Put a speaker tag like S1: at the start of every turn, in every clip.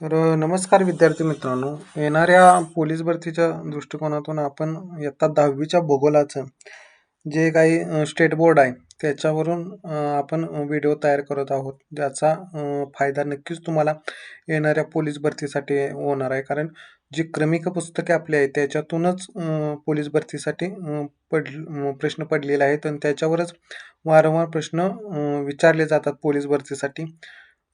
S1: नमस्कार विद्यार्थी मित्रांनो. येणाऱ्या पोलीस भरतीच्या दृष्टिकोनातून आपण इयत्ता 10वीच्या भूगोलाचं जे काही स्टेट बोर्ड आहे त्याच्यावरून आपण व्हिडिओ तयार करत आहोत. ज्याचा फायदा नक्कीच तुम्हाला येणाऱ्या पोलीस भरतीसाठी होणार आहे. कारण जी क्रमिक पुस्तके आपली आहेत त्याच्यातूनच पोलीस भरतीसाठी प्रश्न पडलेले आहेत आणि त्याच्यावरच वारंवार प्रश्न विचारले जातात पोलीस भरतीसाठी.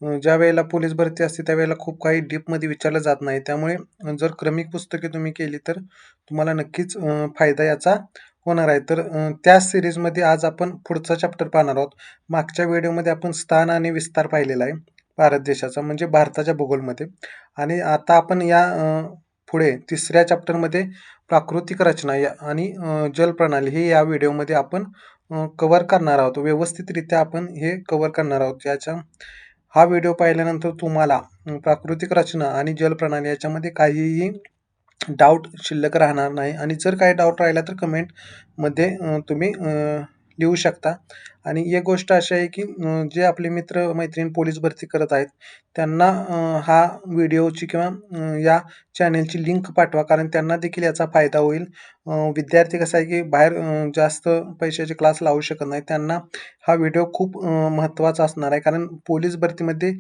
S1: ज्या वेळेला पोलीस भरती असते त्यावेळेला खूप काही डीपमध्ये विचारलं जात नाही. त्यामुळे जर क्रमिक पुस्तके तुम्ही केली तर तुम्हाला नक्कीच फायदा याचा होणार आहे. त्या सिरीजमध्ये आज आपण पुढचा चॅप्टर पाहणार आहोत. मागच्या व्हिडिओमध्ये आपण स्थान आणि विस्तार पाहिलेला आहे भारत देशाचा, म्हणजे भारताच्या भूगोलमध्ये. आणि आता आपण पुढे तिसऱ्या चॅप्टरमध्ये प्राकृतिक रचना आणि जलप्रणाली हे या व्हिडिओमध्ये आपण कव्हर करणार आहोत. व्यवस्थितरित्या आपण हे कव्हर करणार आहोत. हा व्हिडिओ पाहिल्यानंतर तुम्हाला प्राकृतिक रचना आणि जलप्रणाली याच्यामध्ये काहीही डाऊट शिल्लक राहणार नाही. आणि जर काही डाऊट राहिला तर कमेंटमध्ये तुम्ही लिहू शकता. आणि एक गोष्ट अशी आहे की जे आपले मित्र मैत्रीण पोलीस भरती करत आहेत त्यांना हा व्हिडिओची किंवा या चॅनेलची लिंक पाठवा, कारण त्यांना देखील याचा फायदा होईल. विद्यार्थी कसा आहे की बाहेर जास्त पैशाचे क्लास लावू शकत नाही, त्यांना हा व्हिडिओ खूप महत्त्वाचा असणार आहे. कारण पोलीस भरतीमध्ये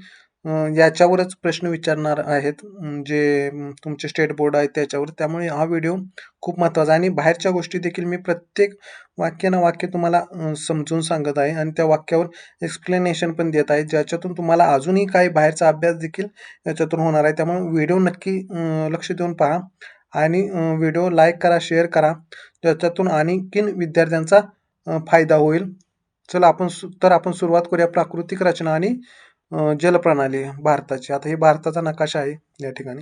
S1: याच्यावरच प्रश्न विचारणार आहेत, जे तुमचे स्टेट बोर्ड आहे त्याच्यावर. त्यामुळे हा व्हिडिओ खूप महत्त्वाचा आहे. आणि बाहेरच्या गोष्टी देखील मी प्रत्येक वाक्य ना वाक्य तुम्हाला समजून सांगत आहे आणि त्या वाक्यावर एक्सप्लेनेशन पण देत आहे, ज्याच्यातून तुम्हाला अजूनही काही बाहेरचा अभ्यास देखील याच्यातून होणार आहे. त्यामुळे व्हिडिओ नक्की लक्ष देऊन पहा आणि व्हिडिओ लाईक करा, शेअर करा, ज्याच्यातून आणखीन विद्यार्थ्यांचा फायदा होईल. चला आपण सुरुवात करूया. प्राकृतिक रचना आणि जलप्रणाली भारताची. आता हे भारताचा नकाशा आहे या ठिकाणी.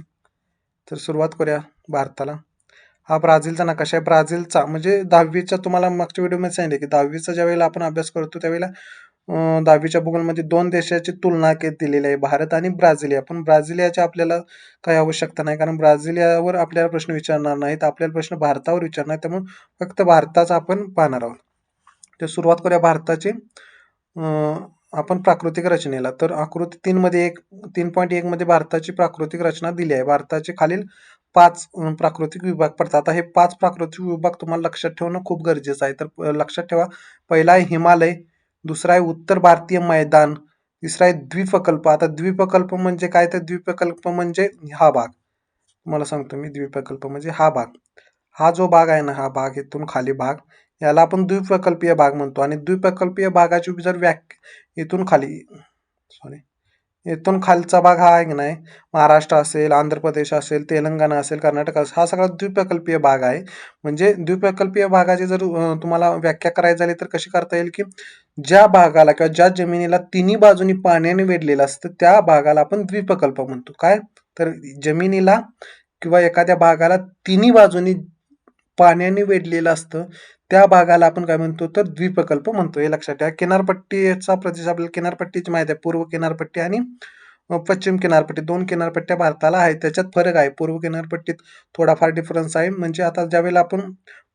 S1: तर सुरुवात करूया भारताला. हा ब्राझीलचा नकाशा आहे. ब्राझीलचा म्हणजे 10वीचा, तुम्हाला मागच्या व्हिडिओमध्ये सांगितले की 10वीचा ज्या वेळेला आपण अभ्यास करतो त्यावेळेला 10वीच्या भूगोलमध्ये दोन देशाची तुलना दिलेली आहे, भारत आणि ब्राझिलिया. पण ब्राझिलियाची आपल्याला काही आवश्यकता नाही, कारण ब्राझिलियावर आपल्याला प्रश्न विचारणार नाहीत. आपल्याला प्रश्न भारतावर विचारणार, त्यामुळे फक्त भारताचा आपण पाहणार आहोत. तर सुरुवात करूया भारताची. आपण प्राकृतिक रचनेला. तर आकृती 3.1 मध्ये भारताची प्राकृतिक रचना दिली आहे. भारताचे खालील 5 प्राकृतिक विभाग पडतात. आता हे 5 प्राकृतिक विभाग तुम्हाला लक्षात ठेवणं खूप गरजेचं आहे. तर लक्षात ठेवा. पहिला आहे हिमालय, दुसरा आहे उत्तर भारतीय मैदान, तिसरा आहे द्वीपकल्प. आता द्वीपकल्प म्हणजे काय? तर द्वीपकल्प म्हणजे हा भाग. तुम्हाला सांगतो मी, द्वीपकल्प म्हणजे हा भाग. हा जो भाग आहे ना, हा भाग इथून खाली भाग, याला आपण द्वीपकल्पीय भाग म्हणतो. आणि द्वीपकल्पीय भागाची जर इथून खाली सॉरी इथून खालचा भाग हा आहे की नाही, महाराष्ट्र असेल, आंध्र प्रदेश असेल, तेलंगणा असेल, कर्नाटक असेल, हा सगळा द्वीपकल्पीय भाग आहे. म्हणजे द्वीपकल्पीय भागाची जर तुम्हाला व्याख्या करायची झाली तर कशी करता येईल की ज्या भागाला किंवा ज्या जमिनीला तिन्ही बाजूनी पाण्याने वेढलेलं असतं त्या भागाला आपण द्वीपकल्प म्हणतो. काय? तर जमिनीला किंवा एखाद्या भागाला तिन्ही बाजूनी पाण्याने वेढलेलं असतं त्या भागाला आपण काय म्हणतो? तर द्वीपकल्प म्हणतो. हे लक्षात ठेवा. किनारपट्टीचा प्रदेश, आपल्याला किनारपट्टीची माहिती आहे. पूर्व किनारपट्टी आणि पश्चिम किनारपट्टी, 2 किनारपट्ट्या भारताला आहेत. त्याच्यात फरक आहे. पूर्व किनारपट्टीत थोडाफार डिफरन्स आहे. म्हणजे आता ज्यावेळेला आपण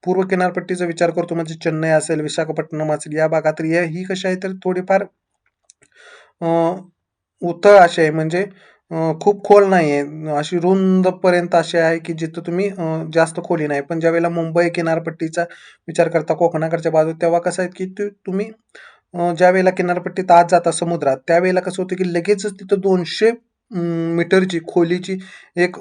S1: पूर्व किनारपट्टीचा विचार करतो, म्हणजे चेन्नई असेल, विशाखापट्टणम असेल, या भागात, तर ही कशी आहे तर थोडीफार उथळ अशी आहे. म्हणजे खूप खोल नाही आहे, अशी रुंद पर्यंत अशी आहे की जिथं तुम्ही जास्त खोली नाही. पण ज्यावेळेला मुंबई किनारपट्टीचा विचार करता, कोकणाकडच्या बाजू, तेव्हा कसं आहे की तुम्ही ज्या वेळेला किनारपट्टीत आत जाता समुद्रात, त्यावेळेला कसं होतं की लगेचच तिथं 200 मीटरची खोलीची एक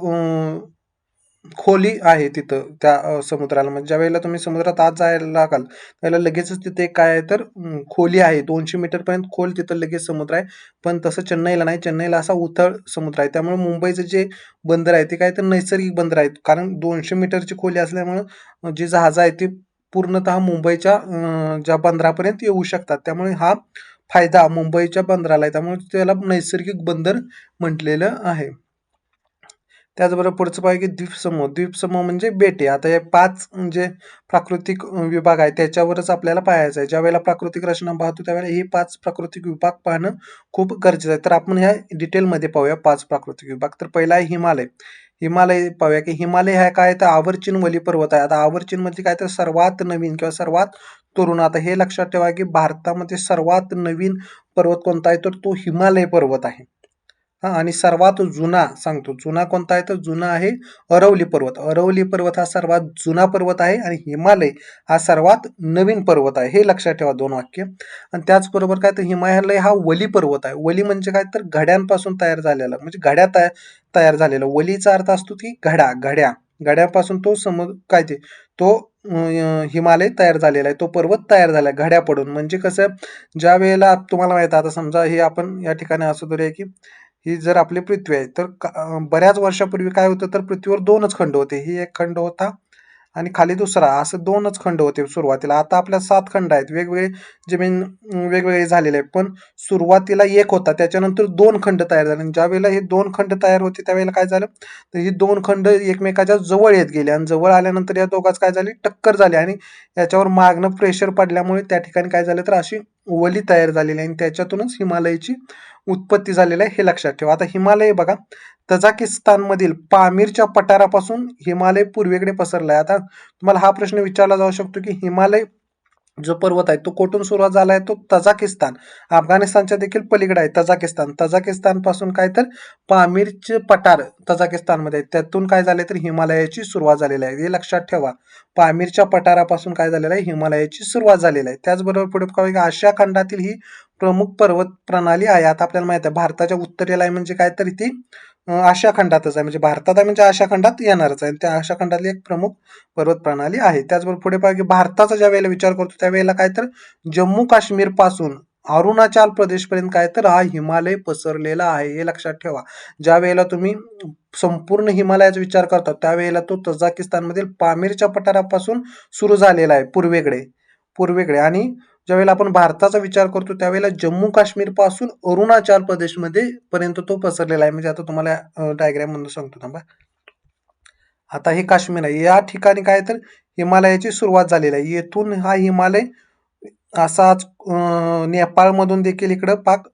S1: खोली आहे तिथं त्या समुद्राला. म्हणजे ज्यावेळेला तुम्ही समुद्रात आत जायला लागाल त्यावेळेला लगेचच तिथे काय आहे तर खोली आहे. 200 मीटरपर्यंत खोल तिथं लगेच समुद्र आहे. पण तसं चेन्नईला नाही. चेन्नईला असा उथळ समुद्र आहे. त्यामुळे मुंबईचं जे बंदर आहे ते काय तर नैसर्गिक बंदर आहेत. कारण 200 मीटरची खोली असल्यामुळं जी जहाजं आहेत ती पूर्णतः मुंबईच्या ज्या बंदरापर्यंत येऊ शकतात. त्यामुळे हा फायदा मुंबईच्या बंदराला आहे. त्यामुळे त्याला नैसर्गिक बंदर म्हटलेलं आहे. त्याचबरोबर पुढचं पाहिजे की द्वीपसमूह. द्वीपसमूह म्हणजे बेटे. आता हे 5 म्हणजे प्राकृतिक विभाग आहे त्याच्यावरच आपल्याला पाहायचं आहे. ज्यावेळेला प्राकृतिक रचना पाहतो त्यावेळेला हे 5 प्राकृतिक विभाग पाहणं खूप गरजेचं आहे. तर आपण ह्या डिटेलमध्ये पाहूया 5 प्राकृतिक विभाग. तर पहिला आहे हिमालय. हिमालय पाहूया की हिमालय हा काय तर आवर्चीन वली पर्वत आहे. आता आवर्चीन म्हणजे काय तर सर्वात नवीन किंवा सर्वात तरुण. आता हे लक्षात ठेवा की भारतामध्ये सर्वात नवीन पर्वत कोणता आहे तर तो हिमालय पर्वत आहे. आणि सर्वात जुना सांगतो, जुना कोणता आहे तर जुना आहे अरवली पर्वत. अरवली पर्वत हा सर्वात जुना पर्वत आहे आणि हिमालय हा सर्वात नवीन पर्वत आहे. हे लक्षात ठेवा 2 वाक्य. आणि त्याचबरोबर काय तर हिमालय हा वली पर्वत आहे. वली म्हणजे काय तर घड्यांपासून तयार झालेला, म्हणजे घड्या तयार झालेला. वलीचा अर्थ असतो की घड्यापासून तो काय ते तो हिमालय तयार झालेला आहे. तो पर्वत तयार झाला घड्या पडून. म्हणजे कसं, ज्या वेळेला तुम्हाला माहित आहे, आता समजा हे आपण या ठिकाणी असं धरूया की ही जर आपली पृथ्वी आहे, तर बऱ्याच वर्षापूर्वी काय होतं तर पृथ्वीवर 2च खंड होते. ही एक खंड होता आणि खाली दुसरा, असं 2च खंड होते सुरुवातीला. आता आपल्या 7 खंड आहेत. वेगवेगळे जमीन वेगवेगळे झालेले आहे. पण सुरुवातीला एक होता, त्याच्यानंतर 2 खंड तयार झाले. आणि ज्यावेळेला हे 2 खंड तयार होते त्यावेळेला काय झालं, तर ही 2 खंड एकमेकाच्या जवळ येत गेले आणि जवळ आल्यानंतर या दोघांच काय झाली, टक्कर झाली आणि याच्यावर मागणं प्रेशर पडल्यामुळे त्या ठिकाणी काय झालं तर अशी वली तयार झालेली आहे आणि त्याच्यातूनच हिमालयाची उत्पत्ती झालेली आहे. हे लक्षात ठेवा. आता हिमालय बघा, तजाकिस्तानमधील पामीरच्या पठारापासून हिमालय पूर्वेकडे पसरलाय. आता तुम्हाला हा प्रश्न विचारला जाऊ शकतो की हिमालय जो पर्वत आहे तो कुठून सुरुवात झालाय, तो तजाकिस्तान, अफगाणिस्तानच्या देखील पलीकडे आहे तजाकिस्तान पासून काय तर पामीरचे पठार तजाकिस्तानमध्ये आहे. त्यातून काय झाले तर हिमालयाची सुरुवात झालेली आहे. हे लक्षात ठेवा. पामीरच्या पठारापासून काय झालेलं आहे, हिमालयाची सुरुवात झालेली आहे. त्याचबरोबर पुढे बघा, आशिया खंडातील ही प्रमुख पर्वत प्रणाली आहे. आता आपल्याला माहित आहे भारताच्या उत्तरेला आहे, म्हणजे काय तर ती आशिया खंडातच आहे, म्हणजे भारतात आहे म्हणजे आशिया खंडात येणारच आहे. त्या आशिया खंडातली एक प्रमुख पर्वत प्रणाली आहे. त्याचबरोबर पुढे पहा की भारताचा ज्या वेळेला विचार करतो त्यावेळेला काय तर जम्मू काश्मीर पासून अरुणाचल प्रदेश पर्यंत काय तर हा हिमालय पसरलेला आहे. हे लक्षात ठेवा. ज्या वेळेला तुम्ही संपूर्ण हिमालयाचा विचार करता त्यावेळेला तो तजाकिस्तानमधील पामीरच्या पठारापासून सुरू झालेला आहे पूर्वेकडे आणि ज्यावेळेला आपण भारताचा विचार करतो त्यावेळेला जम्मू काश्मीर पासून अरुणाचल प्रदेशमध्ये पर्यंत तो पसरलेला आहे. म्हणजे आता तुम्हाला डायग्राम म्हणून सांगतो थांबा. आता हे काश्मीर आहे, या ठिकाणी काय तर हिमालयाची सुरुवात झालेली आहे. येथून हा हिमालय असाच नेपाळमधून देखील इकडं पाक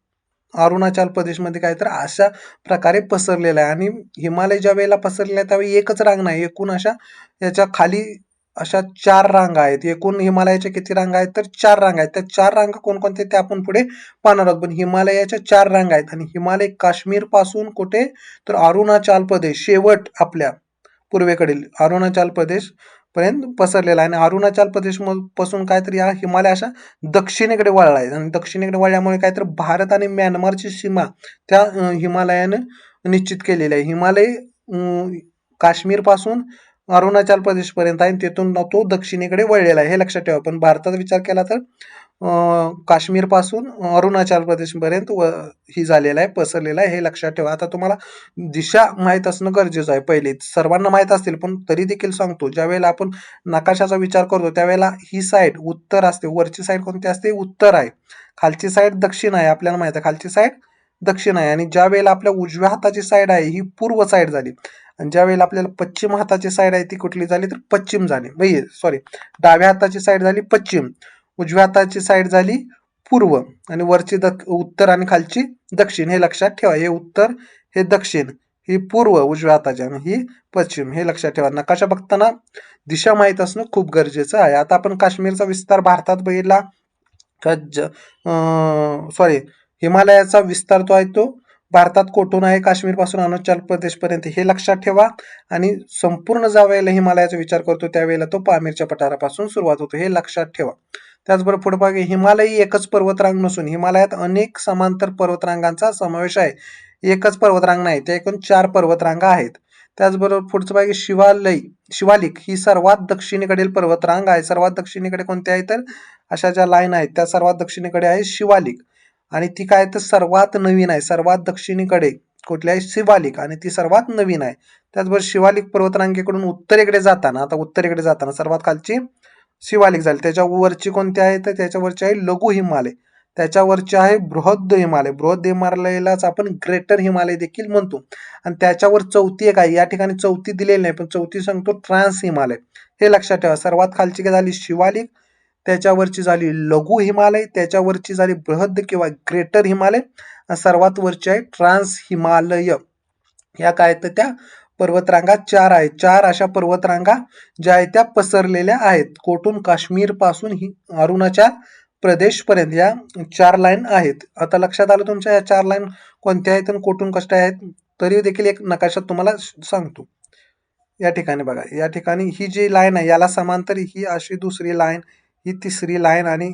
S1: अरुणाचल प्रदेशमध्ये काय तर अशा प्रकारे पसरलेला आहे. आणि हिमालय ज्या वेळेला पसरलेला आहे त्यावेळी एकच रांग नाही, एकूण अशा याच्या खाली अशा 4 रांगा आहेत. एकूण हिमालयाच्या किती रांगा आहेत तर 4 रांगा आहेत. त्या 4 रांगा कोणकोणत्या ते आपण पुढे पाहणार आहोत. पण हिमालयाच्या 4 रांगा आहेत आणि हिमालय काश्मीर पासून कुठे तर अरुणाचल प्रदेश शेवट आपल्या पूर्वेकडील अरुणाचल प्रदेश पर्यंत पसरलेला आहे. आणि अरुणाचल प्रदेश पासून काहीतरी हा हिमालय अशा दक्षिणेकडे वळला आहे आणि दक्षिणेकडे वळल्यामुळे काहीतरी भारत आणि म्यानमारची सीमा त्या हिमालयानं निश्चित केलेली आहे. हिमालय काश्मीर पासून अरुणाचल प्रदेश पर्यंत आहे, तिथून तो दक्षिणेकडे वळलेला आहे. हे लक्षात ठेवा. पण भारताचा विचार केला तर काश्मीर पासून अरुणाचल प्रदेश पर्यंत ही झालेला आहे, पसरलेला आहे. हे लक्षात ठेवा. आता तुम्हाला दिशा माहित असणं गरजेचं आहे. पहिले सर्वांना माहित असतील पण तरी देखील सांगतो, ज्या वेळेला आपण नकाशाचा विचार करतो त्यावेळेला ही साईड उत्तर असते. वरची साईड कोणती असते, उत्तर आहे. खालची साईड दक्षिण आहे. आपल्याला माहित आहे खालची साईड दक्षिण आहे. आणि ज्या वेळेला आपल्या उजव्या हाताची साईड आहे ही पूर्व साईड झाली आणि ज्या वेळेला आपल्याला पश्चिम हाताची साईड आहे ती कुठली झाली तर पश्चिम झाली. सॉरी, डाव्या हाताची साईड झाली पश्चिम, उजव्या हाताची साईड झाली पूर्व आणि वरची उत्तर आणि खालची दक्षिण. हे लक्षात ठेवा. हे उत्तर, हे दक्षिण, ही पूर्व उजव्या हाताची आणि ही पश्चिम. हे लक्षात ठेवा. नकाशा बघताना दिशा माहित असणं खूप गरजेचं आहे. आता आपण काश्मीरचा विस्तार भारतात बघितला सॉरी, हिमालयाचा विस्तार तो आहे तो भारतात कोठून आहे, काश्मीर पासून अरुणाचल प्रदेश पर्यंत. हे लक्षात ठेवा. आणि संपूर्ण ज्या वेळेला हिमालयाचा विचार करतो त्यावेळेला तो पामीरच्या पठारापासून सुरुवात होतो. हे लक्षात ठेवा. त्याचबरोबर पुढे बघा, हिमालय ही एकच पर्वतरांग नसून हिमालयात अनेक समांतर पर्वतरांगांचा समावेश आहे. एकच पर्वतरांग नाही, त्या एकूण 4 पर्वतरांगा आहेत. त्याचबरोबर पुढचं बघा, शिवालिक ही सर्वात दक्षिणेकडील पर्वतरांग आहे. सर्वात दक्षिणेकडे कोणते आहे तर अशा ज्या लाईन आहेत त्या सर्वात दक्षिणेकडे आहे शिवालिक. आणि ती काय तर सर्वात नवीन आहे. सर्वात दक्षिणेकडे कुठली आहे, शिवालिक, आणि ती सर्वात नवीन आहे. त्याचबरोबर शिवालिक पर्वतरांगेकडून उत्तरेकडे जाताना सर्वात खालची शिवालिक झाली. त्याच्यावरची कोणती आहे तर त्याच्यावरची आहे लघु हिमालय. त्याच्यावरची आहे बृहद हिमालय. बृहद हिमालयालाच आपण ग्रेटर हिमालय देखील म्हणतो. आणि त्याच्यावर चौथी एक आहे, या ठिकाणी चौथी दिलेली नाही पण चौथी सांगतो ट्रान्स हिमालय. हे लक्षात ठेवा. सर्वात खालची काय झाली झाली, त्याच्यावरची झाली लघु हिमालय, त्याच्यावरची झाली बृहद किंवा ग्रेटर हिमालय, सर्वात वरची आहे ट्रान्स हिमालय. या काय तर त्या पर्वतरांगा 4 आहेत. 4 अशा पर्वतरांगा ज्या आहेत त्या पसरलेल्या आहेत. कोठून, काश्मीर पासून ही अरुणाचल प्रदेशपर्यंत या 4 लाईन आहेत. आता लक्षात आलं तुमच्या या 4 लाईन कोणत्या आहेत आणि कुठून कशा आहेत? तरी देखील एक नकाशात तुम्हाला सांगतो. या ठिकाणी बघा, या ठिकाणी ही जी लाईन आहे याला समांतर ही अशी दुसरी लाईन, ही तिसरी लाईन आणि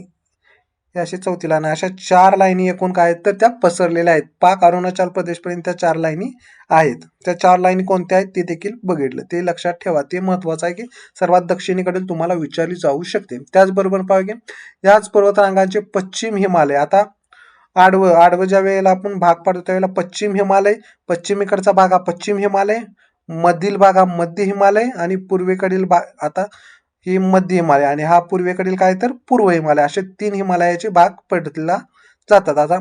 S1: ही अशी चौथी लाईन आहे. अशा 4 लाईनी एकूण काय आहेत तर त्या पसरलेल्या आहेत. पाक अरुणाचल प्रदेशपर्यंत त्या 4 लाईनी आहेत. त्या 4 लाईनी कोणत्या आहेत ते देखील बघितलं. ते लक्षात ठेवा. ते महत्वाचं आहे की सर्वात दक्षिणेकडील तुम्हाला विचारली जाऊ शकते. त्याचबरोबर पहा की याच पर्वतरांगांचे पश्चिम हिमालय, आता आडवं ज्या वेळेला आपण भाग पाडतो त्यावेळेला पश्चिम हिमालय, पश्चिमेकडचा भाग हा पश्चिम हिमालय, मधील भाग हा मध्य हिमालय आणि पूर्वेकडील भाग आता ही मध्य हिमालय आणि हा पूर्वेकडील काय तर पूर्व हिमालय, असे 3 हिमालयाचे भाग पडला जातात. आता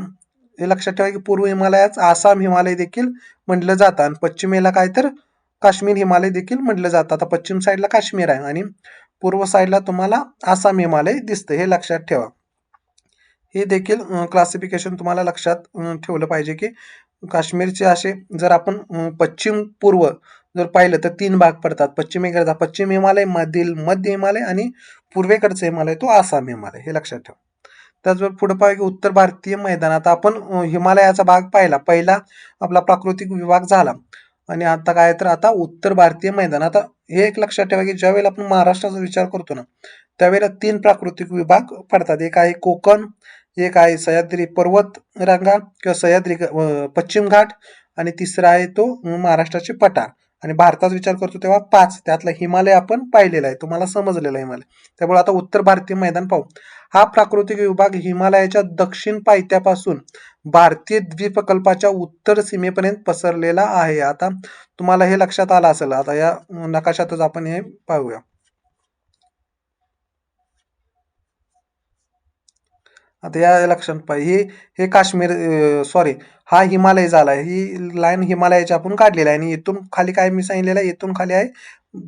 S1: हे लक्षात ठेवा की पूर्व हिमालयात आसाम हिमालय देखील म्हटलं जातं आणि पश्चिमेला काय तर काश्मीर हिमालय देखील म्हटलं जातं. आता पश्चिम साईडला काश्मीर आहे आणि पूर्व साईडला तुम्हाला आसाम हिमालय दिसतं, हे लक्षात ठेवा. हे देखील क्लासिफिकेशन तुम्हाला लक्षात ठेवलं पाहिजे की काश्मीरचे असे जर आपण पश्चिम पूर्व जर पाहिलं तर 3 भाग पडतात. पश्चिमेकडचा पश्चिम हिमालय, मध्य हिमालय आणि पूर्वेकडचा हिमालय तो आसाम हिमालय, हे लक्षात ठेवा. त्याचबरोबर पुढे पाहिजे की उत्तर भारतीय मैदान. आता आपण हिमालयाचा भाग पाहिला, पहिला आपला प्राकृतिक विभाग झाला आणि आता काय तर आता उत्तर भारतीय मैदान. आता हे एक लक्षात ठेवा की ज्यावेळेला आपण महाराष्ट्राचा विचार करतो ना त्यावेळेला 3 प्राकृतिक विभाग पडतात. एक आहे कोकण, एक आहे सह्याद्री पर्वत रांगा किंवा सह्याद्री पश्चिम घाट आणि तिसरा आहे तो महाराष्ट्राचे पठार. आणि भारताचा विचार करतो तेव्हा 5 त्यातला हिमालय आपण पाहिलेला आहे, तुम्हाला समजलेला आहे हिमालय. त्यामुळे आता उत्तर भारतीय मैदान पाहू. हा प्राकृतिक विभाग हिमालयाच्या दक्षिण पायथ्यापासून भारतीय द्वीपकल्पाच्या उत्तर सीमेपर्यंत पसरलेला आहे. आता तुम्हाला हे लक्षात आलं असेल. आता या नकाशातच आपण हे पाहूया. आता या लक्षात पाहिजे हे काश्मीर, सॉरी, हा हिमालय झाला. ही लाईन हिमालयाची आपण काढलेला आहे आणि इथून खाली काय मी सांगितलेलं आहे, इथून खाली आहे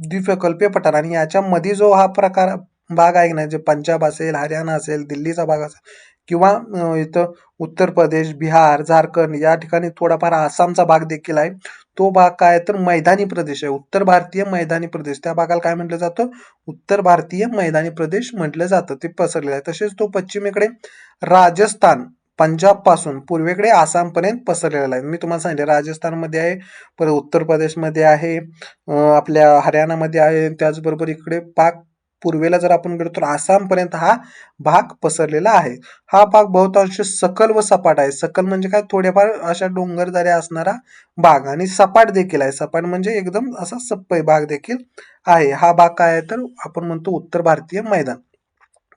S1: द्वीपकल्पीय पठार आणि याच्यामध्ये जो हा प्रकार भाग आहे ना, जे पंजाब असेल, हरियाणा असेल, दिल्लीचा भाग असेल किंवा इथं उत्तर प्रदेश, बिहार, झारखंड या ठिकाणी थोडाफार आसामचा भाग देखील आहे. तो भाग काय तर मैदानी प्रदेश आहे, उत्तर भारतीय मैदानी प्रदेश. त्या भागाला काय म्हटलं जातं? उत्तर भारतीय मैदानी प्रदेश म्हटलं जातं. ते पसरलेलं आहे. तसेच तो पश्चिमेकडे राजस्थान, पंजाब पासून पूर्वेकडे आसामपर्यंत पसरलेला आहे. मी तुम्हाला सांगितले राजस्थानमध्ये आहे, परत उत्तर प्रदेशमध्ये आहे, आपल्या हरियाणामध्ये आहे, त्याचबरोबर इकडे पाक पूर्वेला जर आपण गेलो तर आसामपर्यंत हा भाग पसरलेला आहे. हा भाग बहुतांश सकल व सपाट आहे. सकल म्हणजे काय, थोडेफार अशा डोंगरदऱ्या असणारा भाग आणि सपाट देखील आहे. सपाट म्हणजे एकदम असा सप्पई भाग देखील आहे. हा भाग काय आहे तर आपण म्हणतो उत्तर भारतीय मैदान.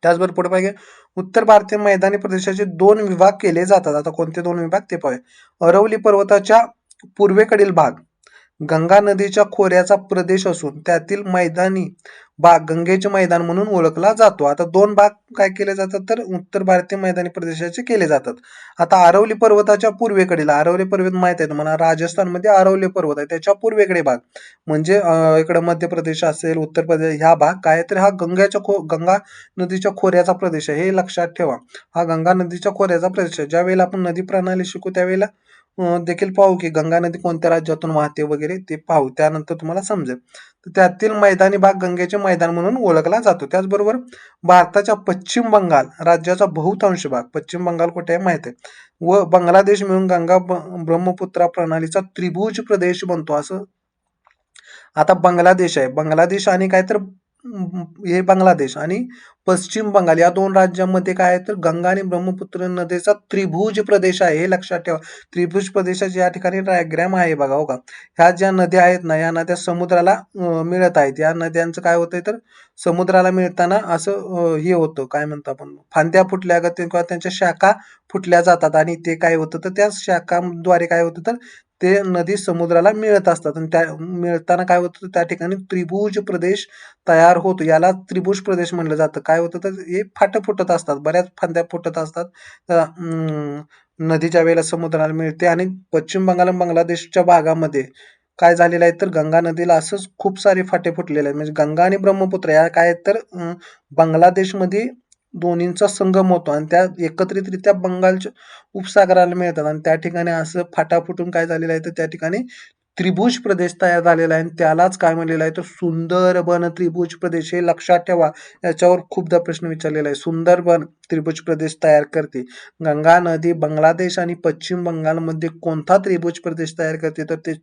S1: त्याचबरोबर पुढे पाहिजे उत्तर भारतीय मैदानी प्रदेशाचे 2 विभाग केले जातात. आता कोणते 2 विभाग ते पाहूया. अरवली पर्वताच्या पूर्वेकडील भाग गंगा नदीच्या खोऱ्याचा प्रदेश असून त्यातील मैदानी भाग गंगेचे मैदान म्हणून ओळखला जातो. आता 2 भाग काय केले जातात तर उत्तर भारतीय मैदानी प्रदेशाचे केले जातात. आता अरवली पर्वताच्या पूर्वेकडील, अरवली पर्वत माहित आहे तुम्हाला, राजस्थानमध्ये अरवली पर्वत आहे, त्याच्या पूर्वेकडे भाग म्हणजे इकडे मध्य प्रदेश असेल, उत्तर प्रदेश, ह्या भाग काय तर हा गंगा नदीच्या खोऱ्याचा प्रदेश आहे, हे लक्षात ठेवा. हा गंगा नदीच्या खोऱ्याचा प्रदेश आहे. ज्या वेळेला आपण नदी प्रणाली शिकू त्यावेळेला देखील पाहू की गंगा नदी कोणत्या राज्यातून वाहते वगैरे ते पाहू, त्यानंतर तुम्हाला समजेल. तर त्यातील मैदानी भाग गंगेचे मैदान म्हणून ओळखला जातो. त्याचबरोबर भारताच्या पश्चिम बंगाल राज्याचा बहुतांश भाग, पश्चिम बंगाल कुठे आहे माहित आहे, व बांगलादेश मिळून गंगा ब्रह्मपुत्रा प्रणालीचा त्रिभुज प्रदेश बनतो. असं आता बांगलादेश आहे, बांगलादेश आणि काय तर हे बांगलादेश आणि पश्चिम बंगाल या 2 राज्यांमध्ये काय आहे तर गंगा आणि ब्रह्मपुत्र नदीचा त्रिभुज प्रदेश आहे, हे लक्षात ठेवा. त्रिभुज प्रदेशाच्या या ठिकाणी डायग्राम आहे बघा, हो का. ह्या ज्या नद्या आहेत ना, या नद्या समुद्राला मिळत आहेत. या नद्यांचं काय होतंय तर समुद्राला मिळताना असं हे होतं, काय म्हणतो आपण, फांद्या फुटल्या किंवा त्यांच्या शाखा फुटल्या जातात आणि ते काय होतं तर त्या शाखांद्वारे काय होतं तर ते नदी समुद्राला मिळत असतात आणि त्या मिळताना काय होतं त्या ठिकाणी त्रिभुज प्रदेश तयार होतो. याला त्रिभुज प्रदेश म्हणलं जातं. काय होतं तर हे फाटं फुटत असतात, बऱ्याच फांद्या फुटत असतात. नदीच्या वेळेला समुद्राला मिळते आणि पश्चिम बंगाल आणि बांगलादेशच्या भागामध्ये काय झालेलं आहे तर गंगा नदीला असंच खूप सारे फाटे फुटलेले आहेत. म्हणजे गंगा आणि ब्रह्मपुत्र या काय आहेत तर बांगलादेशमध्ये दोन्हींचा संगम होतो आणि त्या एकत्रितरित्या बंगालच्या उपसागराला मिळतात आणि त्या ठिकाणी असं फाटा फुटून काय झालेलं आहे तर त्या ठिकाणी त्रिभुज प्रदेश तयार झालेला आहे आणि त्यालाच काय म्हणलेलं आहे तर सुंदरबन त्रिभुज प्रदेश. हे लक्षात ठेवा. याच्यावर खूपदा प्रश्न विचारलेला आहे. सुंदरबन त्रिभुज प्रदेश तयार करते. गंगा नदी बांगलादेश आणि पश्चिम बंगालमध्ये कोणता त्रिभुज प्रदेश तयार करते तर ते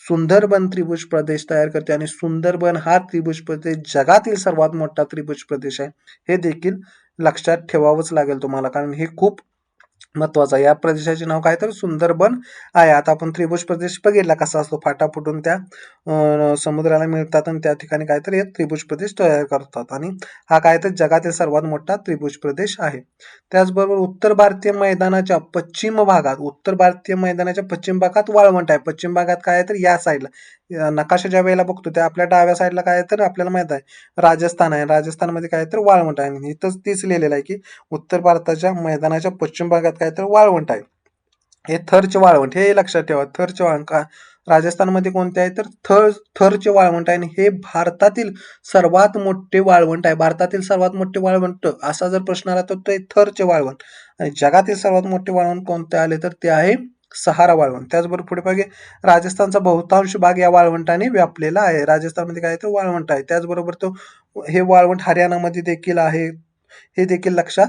S1: सुंदरबन त्रिभुज प्रदेश तयार करते आणि सुंदरबन हा त्रिभुज प्रदेश जगातील सर्वात मोठा त्रिभुज प्रदेश आहे. हे देखील लक्षात ठेवावंच लागेल तुम्हाला, कारण हे खूप महत्वाचं आहे. या प्रदेशाचे नाव काय तर सुंदरबन आहे. आता आपण त्रिभुज प्रदेश बघितला कसा असतो, फाटा फुटून त्या समुद्राला मिळतात आणि त्या ठिकाणी काय तर एक त्रिभुज प्रदेश तयार करतात आणि हा काय तर जगातील सर्वात मोठा त्रिभुज प्रदेश आहे. त्याचबरोबर उत्तर भारतीय मैदानाच्या पश्चिम भागात वाळवंट आहे. पश्चिम भागात काय आहे तर या साईडला नकाशा ज्या वेळेला बघतो त्या आपल्या डाव्या साईडला काय आहे तर आपल्याला माहित आहे राजस्थान आहे. राजस्थानमध्ये काय तर वाळवंट आहे. इथंच तीच लिहिलेलं आहे की उत्तर भारताच्या मैदानाच्या पश्चिम भागात काय तर वाळवंट आहे. हे थरचे वाळवंट, हे लक्षात ठेवा. थरचे वाळवंट का राजस्थानमध्ये कोणते आहे तर थरचे वाळवंट आहे आणि हे भारतातील सर्वात मोठे वाळवंट आहे. भारतातील सर्वात मोठे वाळवंट असा जर प्रश्न आला तर ते थरचे वाळवंट. आणि जगातील सर्वात मोठे वाळवंट कोणते आले तर ते आहे सहारा वाळवंट. त्याचबरोबर पुढे बघे राजस्थानचा बहुतांश भाग या वाळवंटाने व्यापलेला आहे. राजस्थानमध्ये काय तर वाळवंट आहे. त्याचबरोबर तो हे वाळवंट हरियाणामध्ये देखील आहे. हे देखील लक्षात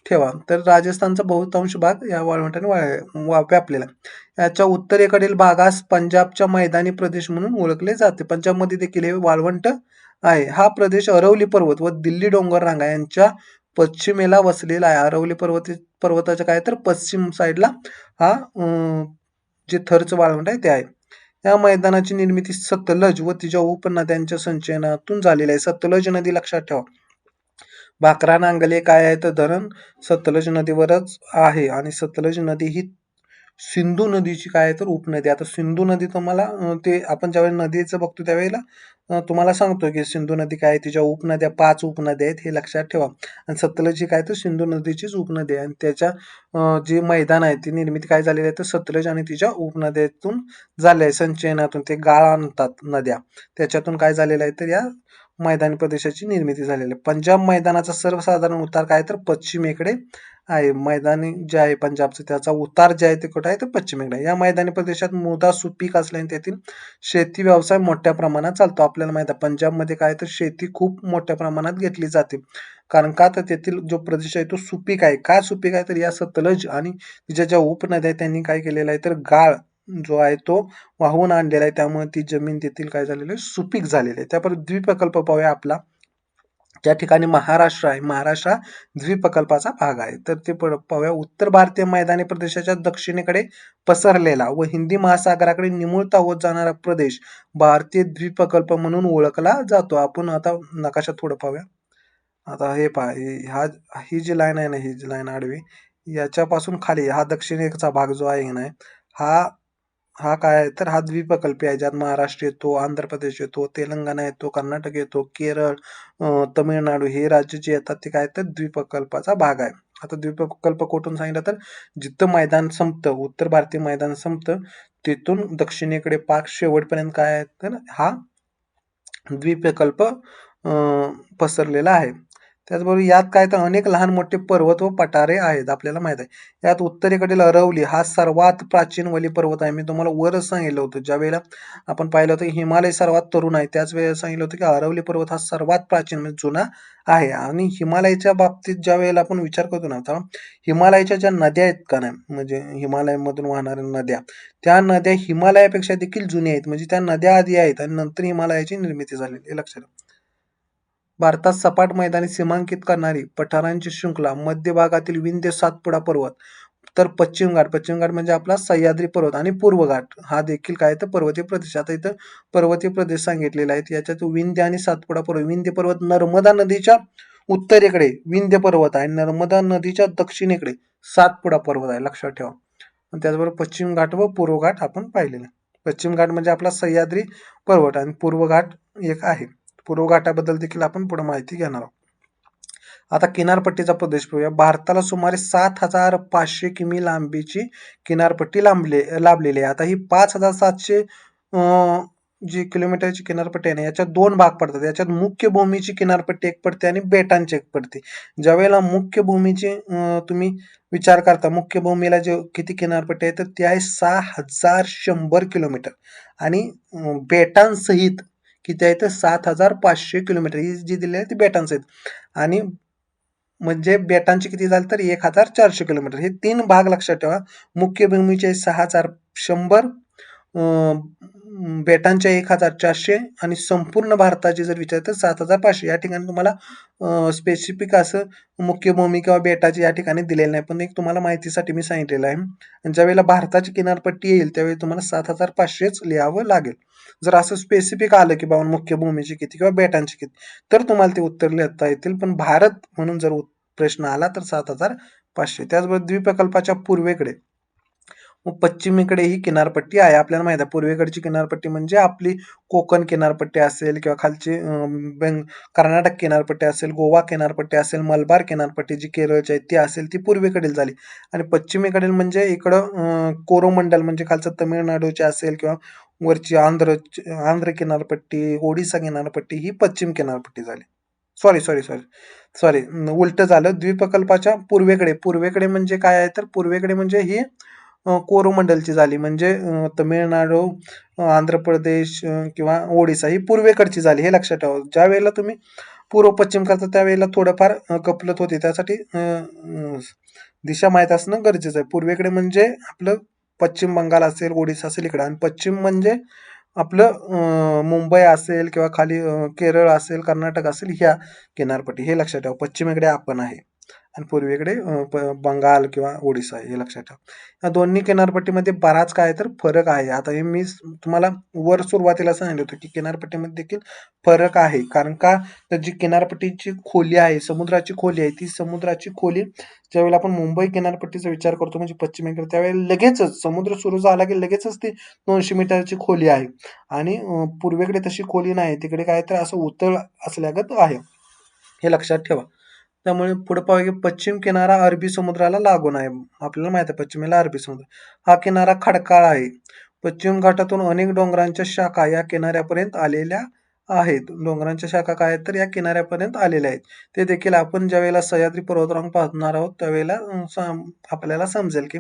S1: ठेवा. तर राजस्थानचा बहुतांश भाग या वाळवंटाने व्यापलेला आहे. याच्या उत्तरेकडील भागास पंजाबच्या मैदानी प्रदेश म्हणून ओळखले जाते. पंजाबमध्ये देखील हे वाळवंट आहे. हा प्रदेश अरवली पर्वत व दिल्ली डोंगर रांगा यांच्या पश्चिमेला वसलेला आहे. अरवली पर्वताच्या काय तर पश्चिम साईडला हा जे थरचं वाळवंट आहे ते आहे. या मैदानाची निर्मिती सतलज व तिच्या उपनद्यांच्या संचयनातून झालेली आहे. सतलज नदी लक्षात ठेवा. भाकरा नांगले काय आहे तर धरण सतलज नदीवरच आहे आणि सतलज नदी ही सिंधू नदीची काय आहे तर उपनदी. आता सिंधू नदी तुम्हाला ते आपण ज्यावेळी नदीचं बघतो त्यावेळेला तुम्हाला सांगतो की सिंधू नदी काय आहे, तिच्या उपनद्या 5 उपनद्या आहेत हे लक्षात ठेवा. आणि सतलज ही काय तर सिंधू नदीचीच उपनदी आहे आणि त्याच्या जे मैदान आहे ती निर्मिती काय झालेली आहे तर सतलज आणि तिच्या उपनद्यातून झाले आहे. संचयनातून ते गाळ आणतात नद्या, त्याच्यातून काय झालेलं आहे तर या मैदानी प्रदेशाची निर्मिती झालेली आहे. पंजाब मैदानाचा सर्वसाधारण उतार काय तर पश्चिमेकडे आहे. मैदानी जे आहे पंजाबचं त्याचा उतार जे आहे ते कुठे आहे तर पश्चिमेकडे आहे. या मैदानी प्रदेशात मृदा सुपीक असल्याने तेथील शेती व्यवसाय मोठ्या प्रमाणात चालतो. आपल्याला माहित आहे पंजाबमध्ये काय तर शेती खूप मोठ्या प्रमाणात घेतली जाते. कारण का तर तेथील जो प्रदेश आहे तो सुपीक आहे. का सुपीक आहे तर या सतलज आणि तिच्या ज्या उपनद्या आहेत त्यांनी काय केलेलं आहे तर गाळ जो आहे तो वाहून आणलेला आहे. त्यामुळे ती जमीन तेथील काय झालेली आहे सुपीक झालेली आहे. त्यापर्यंत द्वीपकल्प पाहूया आपला. त्या ठिकाणी महाराष्ट्र आहे. महाराष्ट्र हा द्वीपकल्पाचा भाग आहे. तर ते पाहूया. उत्तर भारतीय मैदानी प्रदेशाच्या दक्षिणेकडे पसरलेला व हिंदी महासागराकडे निमुळता होत जाणारा प्रदेश भारतीय द्वीपकल्प म्हणून ओळखला जातो. आपण आता नकाशात थोडं पाहूया. आता हे पहा, ही जी लाईन आहे ना, ही जी लाईन आडवी याच्यापासून खाली हा दक्षिणेचा भाग जो आहे ना, हा हा काय आहे तर हा द्वीपकल्पी आहे. ज्यात महाराष्ट्र येतो, आंध्र प्रदेश येतो, तेलंगणा येतो, कर्नाटक येतो, केरळ, तमिळनाडू हे राज्य जे येतात ते काय तर द्वीपकल्पाचा भाग आहे. आता द्वीपकल्प कुठून सांगितलं तर जिथं मैदान संपतं, उत्तर भारतीय मैदान संपतं तिथून दक्षिणेकडे पाक शेवटपर्यंत काय आहे तर हा द्वीपकल्प पसरलेला आहे. त्याचबरोबर यात काय तर अनेक लहान मोठे पर्वत व पठारे आहेत. आपल्याला माहित आहे. यात उत्तरेकडील अरवली हा सर्वात प्राचीन वली पर्वत आहे. मी तुम्हाला वरच सांगितलं होतं ज्यावेळेला आपण पाहिलं होतं हिमालय सर्वात तरुण आहे, त्याच वेळेला सांगितलं होतं की अरवली पर्वत हा सर्वात प्राचीन म्हणजे जुना आहे. आणि हिमालयाच्या बाबतीत ज्या वेळेला आपण विचार करतो ना, तर हिमालयाच्या ज्या नद्या आहेत का नाही, म्हणजे हिमालयामधून वाहणाऱ्या नद्या, त्या नद्या हिमालयापेक्षा देखील जुन्या आहेत. म्हणजे त्या नद्या आधी आहेत आणि नंतर हिमालयाची निर्मिती झालेली आहे. लक्षात ठेवा. भारतात सपाट मैदानी सीमांकित करणारी पठारांची शृंखला मध्य भागातील विंध्य सातपुडा पर्वत, तर पश्चिम घाट म्हणजे आपला सह्याद्री पर्वत आणि पूर्व घाट हा देखील काय तर पर्वतीय प्रदेश. आता इथं पर्वतीय प्रदेश सांगितलेले आहेत. याच्यात विंध्य आणि सातपुडा पर्वत. विंध्य पर्वत नर्मदा नदीच्या उत्तरेकडे विंध्य पर्वत आहे. नर्मदा नदीच्या दक्षिणेकडे सातपुडा पर्वत आहे. लक्षात ठेवा. आणि त्याचबरोबर पश्चिम घाट व पूर्व घाट आपण पाहिलेले. पश्चिम घाट म्हणजे आपला सह्याद्री पर्वत आणि पूर्व घाट एक आहे. पूर्व घाटाबद्दल देखील आपण पुढे माहिती घेणार आहोत. आता किनारपट्टीचा प्रदेश पाहूया. भारताला सुमारे 7,500 किमी लांबीची किनारपट्टी लाभलेली आहे. आता ही 5,700 जी किलोमीटरची किनारपट्टी आहे ना, याच्यात 2 भाग पडतात. याच्यात मुख्य भूमीची किनारपट्टी एक पडते आणि बेटांची एक पडते. ज्यावेळेला मुख्य भूमीची तुम्ही विचार करता, मुख्य भूमीला जे किती किनारपट्टी आहे, तर ती आहे 6,100 किलोमीटर आणि बेटांसहित किती आहे तर 7,500 किलोमीटर. ही जी दिली आहे ती बेटांसहित आणि म्हणजे बेटांची किती झाली तर 1,400 किलोमीटर. हे 3 भाग लक्षात ठेवा. मुख्य भूमीचे 6,100 बेटांच्या 1,400 आणि संपूर्ण भारताची जर विचारलं तर 7,500. या ठिकाणी तुम्हाला स्पेसिफिक असं मुख्य भूमी किंवा बेटाची या ठिकाणी दिलेलं नाही. पण एक तुम्हाला माहितीसाठी मी सांगितलेलं आहे. आणि ज्यावेळेला भारताची किनारपट्टी येईल त्यावेळी तुम्हाला 7,500च लिहावं लागेल. जर असं स्पेसिफिक आलं की बाबा मुख्य भूमीची किती किंवा बेटांची किती, तर तुम्हाला ते उत्तर लिहिता येतील. पण भारत म्हणून जर प्रश्न आला तर 7,500. त्याचबरोबर द्वीपकल्पाच्या पूर्वेकडे व पश्चिमेकडे ही किनारपट्टी आहे. आपल्याला माहित आहे पूर्वेकडची किनारपट्टी म्हणजे आपली कोकण किनारपट्टी असेल किंवा खालची कर्नाटक किनारपट्टी असेल, गोवा किनारपट्टी असेल, मलबार किनारपट्टी जी केरळची आहे ती असेल, ती पूर्वेकडील झाली. आणि पश्चिमेकडील म्हणजे इकडं कोरोमंडल म्हणजे खालचं तमिळनाडूची असेल किंवा वरची आंध्र किनारपट्टी, ओडिसा किनारपट्टी ही पश्चिम किनारपट्टी झाली. सॉरी, सॉरी, सॉरी, सॉरी उलटं झालं. द्वीपकल्पाच्या पूर्वेकडे, पूर्वेकडे म्हणजे काय आहे तर पूर्वेकडे म्हणजे ही कोरोमंडलची झाली म्हणजे तमिळनाडू, आंध्र प्रदेश किंवा ओडिसा ही पूर्वेकडची झाली हे लक्षात ठेवा. ज्या वेळेला तुम्ही पूर्व पश्चिम करता त्यावेळेला थोडंफार गफलत होते. त्यासाठी दिशा माहीत असणं गरजेचं आहे. पूर्वेकडे म्हणजे आपलं पश्चिम बंगाल असेल, ओडिसा असेल इकडं आणि पश्चिम म्हणजे आपलं मुंबई असेल किंवा खाली केरळ असेल, कर्नाटक असेल ह्या किनारपट्टी हे लक्षात ठेवा. पश्चिमेकडे आपण आहे आणि पूर्वेकडे बंगाल किंवा ओडिसा आहे हे लक्षात ठेवा. या दोन्ही किनारपट्टीमध्ये बराच काय तर फरक आहे. आता हे मी तुम्हाला वर सुरुवातीला सांगितलं होतं की किनारपट्टीमध्ये देखील फरक आहे. कारण का तर जी किनारपट्टीची खोली आहे, समुद्राची खोली आहे, ती समुद्राची खोली ज्यावेळेला आपण मुंबई किनारपट्टीचा विचार करतो म्हणजे पश्चिमेकडे त्यावेळेला लगेचच समुद्र सुरू झाला की लगेचच ती 200 मीटरची खोली आहे आणि पूर्वेकडे तशी खोली नाही. तिकडे काय तर असं उथळ असल्यागत आहे. हे लक्षात ठेवा. त्यामुळे पुढे पाहूया की पश्चिम किनारा अरबी समुद्राला लागून आहे. आपल्याला माहिती आहे पश्चिमेला अरबी समुद्र. हा किनारा खडकाळ आहे. पश्चिम घाटातून अनेक डोंगरांच्या शाखा या किनाऱ्यापर्यंत आलेल्या आहेत. डोंगरांच्या शाखा काय आहेत तर या किनाऱ्यापर्यंत आलेल्या आहेत. ते देखील आपण ज्यावेळेला सह्याद्री पर्वतरांग पाहणार आहोत त्यावेळेला आपल्याला समजेल की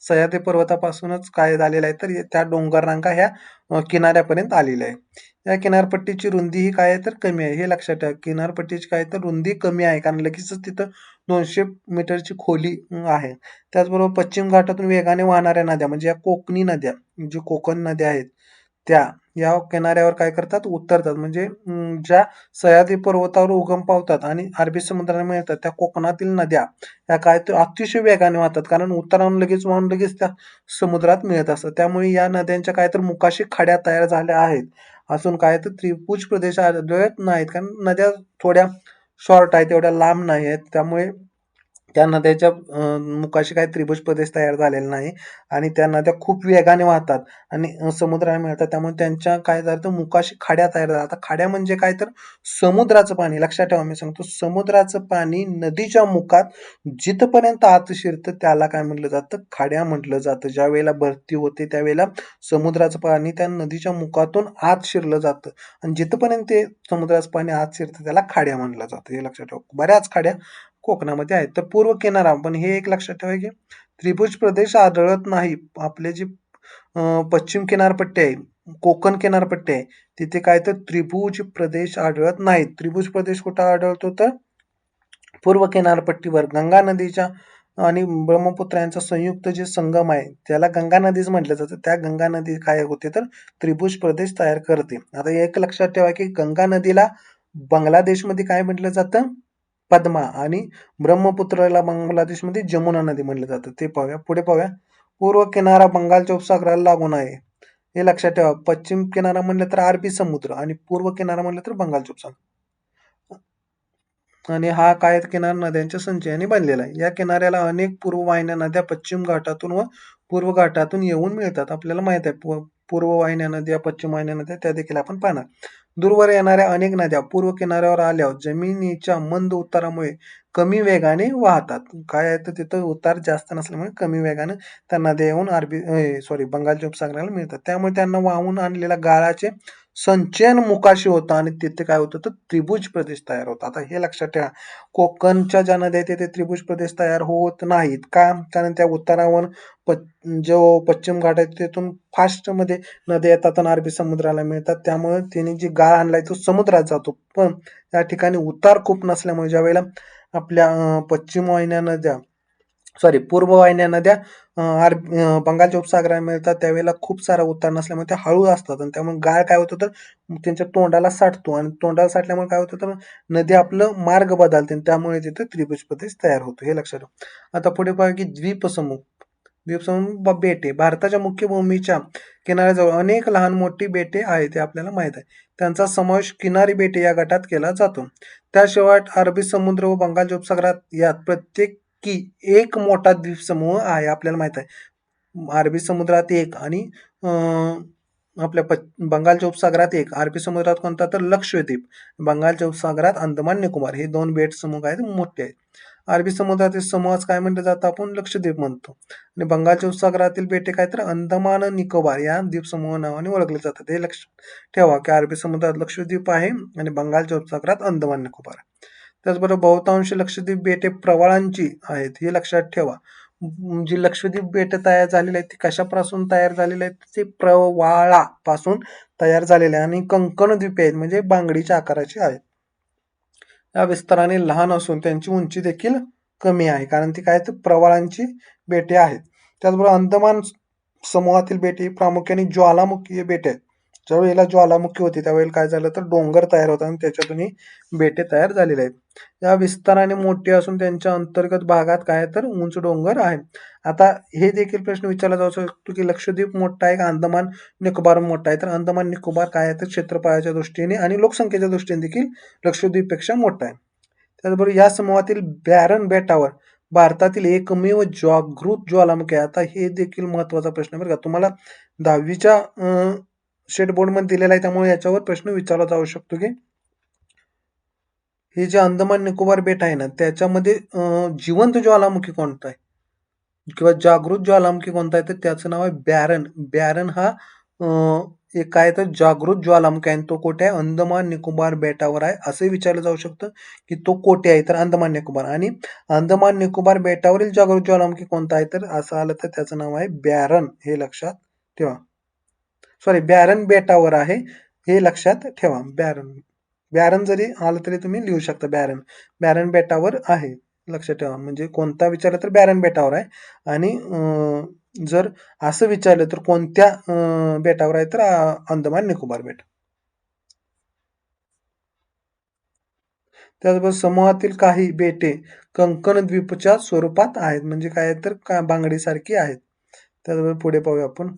S1: सह्याद्री पर्वतापासूनच काय झालेलं आहे तर त्या डोंगर रांगा ह्या किनाऱ्यापर्यंत आलेल्या आहेत. या किनारपट्टीची रुंदी ही काय आहे तर कमी आहे. हे लक्षात ठेवा. किनारपट्टीची काय तर रुंदी कमी आहे कारण लगेचच तिथं 200 मीटरची खोली आहे. त्याचबरोबर पश्चिम घाटातून वेगाने वाहणाऱ्या नद्या म्हणजे या कोकणी नद्या, जे कोकण नद्या आहेत त्या या किनाऱ्यावर काय करतात उतरतात. म्हणजे ज्या सह्याद्री पर्वतावर उगम पावतात आणि अरबी समुद्राला मिळतात त्या कोकणातील नद्या या काय तर अतिशय वेगाने वाहतात कारण उतरावून लगेच वाहून लगेच त्या समुद्रात मिळत असतात. त्यामुळे या नद्यांच्या काय तर मुखाशी खड्या तयार झाल्या आहेत. अजून काय तर त्रिभुज प्रदेश आढळत नाहीत कारण नद्या थोड्या शॉर्ट आहेत, एवढ्या लांब नाही आहेत. त्यामुळे त्या नद्याच्या मुखाशी काही त्रिभुज प्रदेश तयार झालेला नाही आणि त्या नद्या खूप वेगाने वाहतात आणि समुद्राला मिळतात. त्यामुळे त्यांच्या काय झालं मुखाशी खाड्या तयार झाल्या. आता खाड्या म्हणजे काय तर समुद्राचं पाणी. लक्षात ठेवा मी सांगतो समुद्राचं पाणी नदीच्या मुखात जिथपर्यंत आत शिरतं त्याला काय म्हटलं जातं खाड्या म्हटलं जातं. ज्या वेळेला भरती होते त्यावेळेला समुद्राचं पाणी त्या नदीच्या मुखातून आत शिरलं जातं आणि जिथपर्यंत ते समुद्राचं पाणी आत शिरतं त्याला खाड्या म्हटलं जातं. हे लक्षात ठेवा. बऱ्याच खाड्या कोकणामध्ये आहेत. तर पूर्व किनारा पण हे एक लक्षात ठेवा की त्रिभुज प्रदेश आढळत नाही. आपले जे पश्चिम किनारपट्टी आहे, कोकण किनारपट्टी आहे, तिथे काय तर त्रिभुज प्रदेश आढळत नाहीत. त्रिभुज प्रदेश कुठं आढळतो तर पूर्व किनारपट्टीवर गंगा नदीच्या आणि ब्रह्मपुत्रा यांचा संयुक्त जे संगम आहे त्याला गंगा नदीच म्हटलं जातं. त्या गंगा नदी काय होते तर त्रिभुज प्रदेश तयार करते. आता एक लक्षात ठेवा की गंगा नदीला बांगलादेशमध्ये काय म्हटलं जातं पद्मा आणि ब्रह्मपुत्राला बांगलादेशमध्ये जमुना नदी म्हटलं जातं. ते पाहूया. पुढे पाहूया. पूर्व किनारा बंगालच्या उपसागराला लागून आहे. हे लक्षात ठेवा. पश्चिम किनारा म्हणलं तर अरबी समुद्र आणि पूर्व किनारा म्हणलं तर बंगालचा उपसागर. आणि हा काय किनारा नद्यांच्या संचयाने बनलेला आहे. या किनाऱ्याला अनेक पूर्व वाहिन्या नद्या पश्चिम घाटातून व पूर्व घाटातून येऊन मिळतात. आपल्याला माहित आहे पूर्व वाहिन्या नद्या, पश्चिम वाहिन्या नद्या त्या देखील आपण पाहणार. दूरवर येणाऱ्या अनेक नद्या पूर्व किनाऱ्यावर आल्यावर जमिनीच्या मंद उतारामुळे कमी वेगाने वाहतात. काय आहे तर तिथं उतार जास्त नसल्यामुळे कमी वेगाने त्या नद्या येऊन बंगालच्या उपसागराला मिळतात. त्यामुळे त्यांना वाहून आणलेल्या गाळाचे संचयन मुखाशी होतं आणि तिथे काय होतं तर त्रिभुज प्रदेश तयार होता. आता हे लक्षात ठेवा. कोकणच्या ज्या नद्या आहेत तिथे त्रिभुज प्रदेश तयार होत नाहीत. का? कारण त्या उतारावर प जो पश्चिम घाट आहे तिथून फास्टमध्ये नद्या येतात आणि अरबी समुद्राला मिळतात. त्यामुळे त्यांनी जी गाळ आणलाय तो समुद्रात जातो. पण त्या ठिकाणी उतार खूप नसल्यामुळे ज्यावेळेला आपल्या पश्चिम वाहिन्या नद्या पूर्व वाहिन्या नद्या बंगालच्या उपसागराला मिळतात त्यावेळेला खूप सारा उतार नसल्यामुळे त्या हळू असतात आणि त्यामुळे गाळ काय होतं तर त्यांच्या तोंडाला साठतो आणि तोंडाला साठल्यामुळे काय होतं तर नदी आपलं मार्ग बदलते आणि त्यामुळे तिथे त्रिभुज प्रदेश तयार होतो हे लक्षात ठेवा. आता पुढे पहा की द्वीपसमूह. द्वीपसमूह बेटे भारताच्या मुख्य भूमीच्या किनाऱ्याजवळ अनेक लहान मोठी बेटे आहेत हे आपल्याला माहित आहे. त्यांचा समावेश किनारी बेटे या गटात केला जातो. त्याशिवाय अरबी समुद्र व बंगालच्या उपसागरात यात प्रत्येकी एक मोठा द्वीपसमूह आहे आपल्याला माहित आहे. अरबी समुद्रात एक आणि आपल्या बंगालच्या उपसागरात एक. अरबी समुद्रात कोणता तर लक्षद्वीप. बंगालच्या उपसागरात अंदमान निकोबार हे 2 बेट समूह आहेत मोठे आहेत. अरबी समुद्रातील समूहास काय म्हटलं जातं आपण लक्षद्वीप म्हणतो आणि बंगालच्या उपसागरातील बेटे काय तर अंदमान निकोबार या द्वीपसमूह नावाने ओळखले जातात. हे लक्षात ठेवा की अरबी समुद्रात लक्षद्वीप आहे आणि बंगालच्या उपसागरात अंदमान निकोबार. त्याचबरोबर बहुतांश लक्षद्वीप बेटे प्रवाळांची आहेत हे लक्षात ठेवा. जी लक्षद्वीप बेट तयार झालेली आहेत ती कशापासून तयार झालेली आहेत ते प्रवाळापासून तयार झालेले आहे आणि कंकण द्वीपे आहेत म्हणजे बांगडीच्या आकाराची आहेत. या विस्ताराने लहान असून त्यांची उंची देखील कमी आहे कारण ती काय तर प्रवाळांची बेटे आहेत. त्याचबरोबर अंदमान समूहातील बेटे ही प्रामुख्याने ज्वालामुखी बेटे आहेत. ज्यावेळेला ज्वालामुखी होती त्यावेळेला काय झालं तर डोंगर तयार होतात आणि त्याच्यातून ही बेटे तयार झालेले आहेत. या विस्ताराने मोठे असून त्यांच्या अंतर्गत भागात काय तर उंच डोंगर आहे. आता हे देखील प्रश्न विचारला जाऊ शकतो की लक्षद्वीप मोठा आहे का अंदमान निकोबार मोठा आहे तर अंदमान निकोबार काय आहे तर क्षेत्रफळाच्या दृष्टीने आणि लोकसंख्येच्या दृष्टीने देखील लक्षद्वीपपेक्षा मोठा आहे. त्याचबरोबर या समूहातील बॅरन बेटावर भारतातील एकमेव जागृत ज्वालामुखी आहे. आता हे देखील महत्वाचा प्रश्न आहे बरं का. तुम्हाला 10वीच्या स्टेट बोर्डमध्ये दिलेला आहे त्यामुळे याच्यावर प्रश्न विचारला जाऊ शकतो की हे जे अंदमान निकोबार बेट आहे ना त्याच्यामध्ये जिवंत ज्वालामुखी कोणता आहे किंवा जागृत ज्वालामुखी कोणता आहे तर त्याचं नाव आहे बॅरन. बॅरन हा एक काय तर जागृत ज्वालामुखी आहे तो कुठे आहे अंदमान निकोबार बेटावर आहे असे विचारलं जाऊ शकतं की तो कोठे आहे तर अंदमान निकोबार आणि अंदमान निकोबार बेटावरील जागृत ज्वालामुखी कोणता आहे तर असं आलं तर त्याचं नाव आहे बॅरन हे लक्षात ठेवा. बॅरन बेटावर आहे हे लक्षात ठेवा. बॅरन जरी आलं तरी तुम्ही लिहू शकता बॅरन. बॅरन बेटावर आहे लक्षात ठेवा. म्हणजे कोणता विचारलं तर बॅरन बेटावर आहे आणि जर असं विचारलं तर कोणत्या बेटावर आहे तर अंदमान निकोबार बेट. त्याचबरोबर समूहातील काही बेटे कंकण द्वीपच्या स्वरूपात आहेत म्हणजे काय तर बांगडीसारखी आहेत. त्याचबरोबर पुढे पाहूया आपण.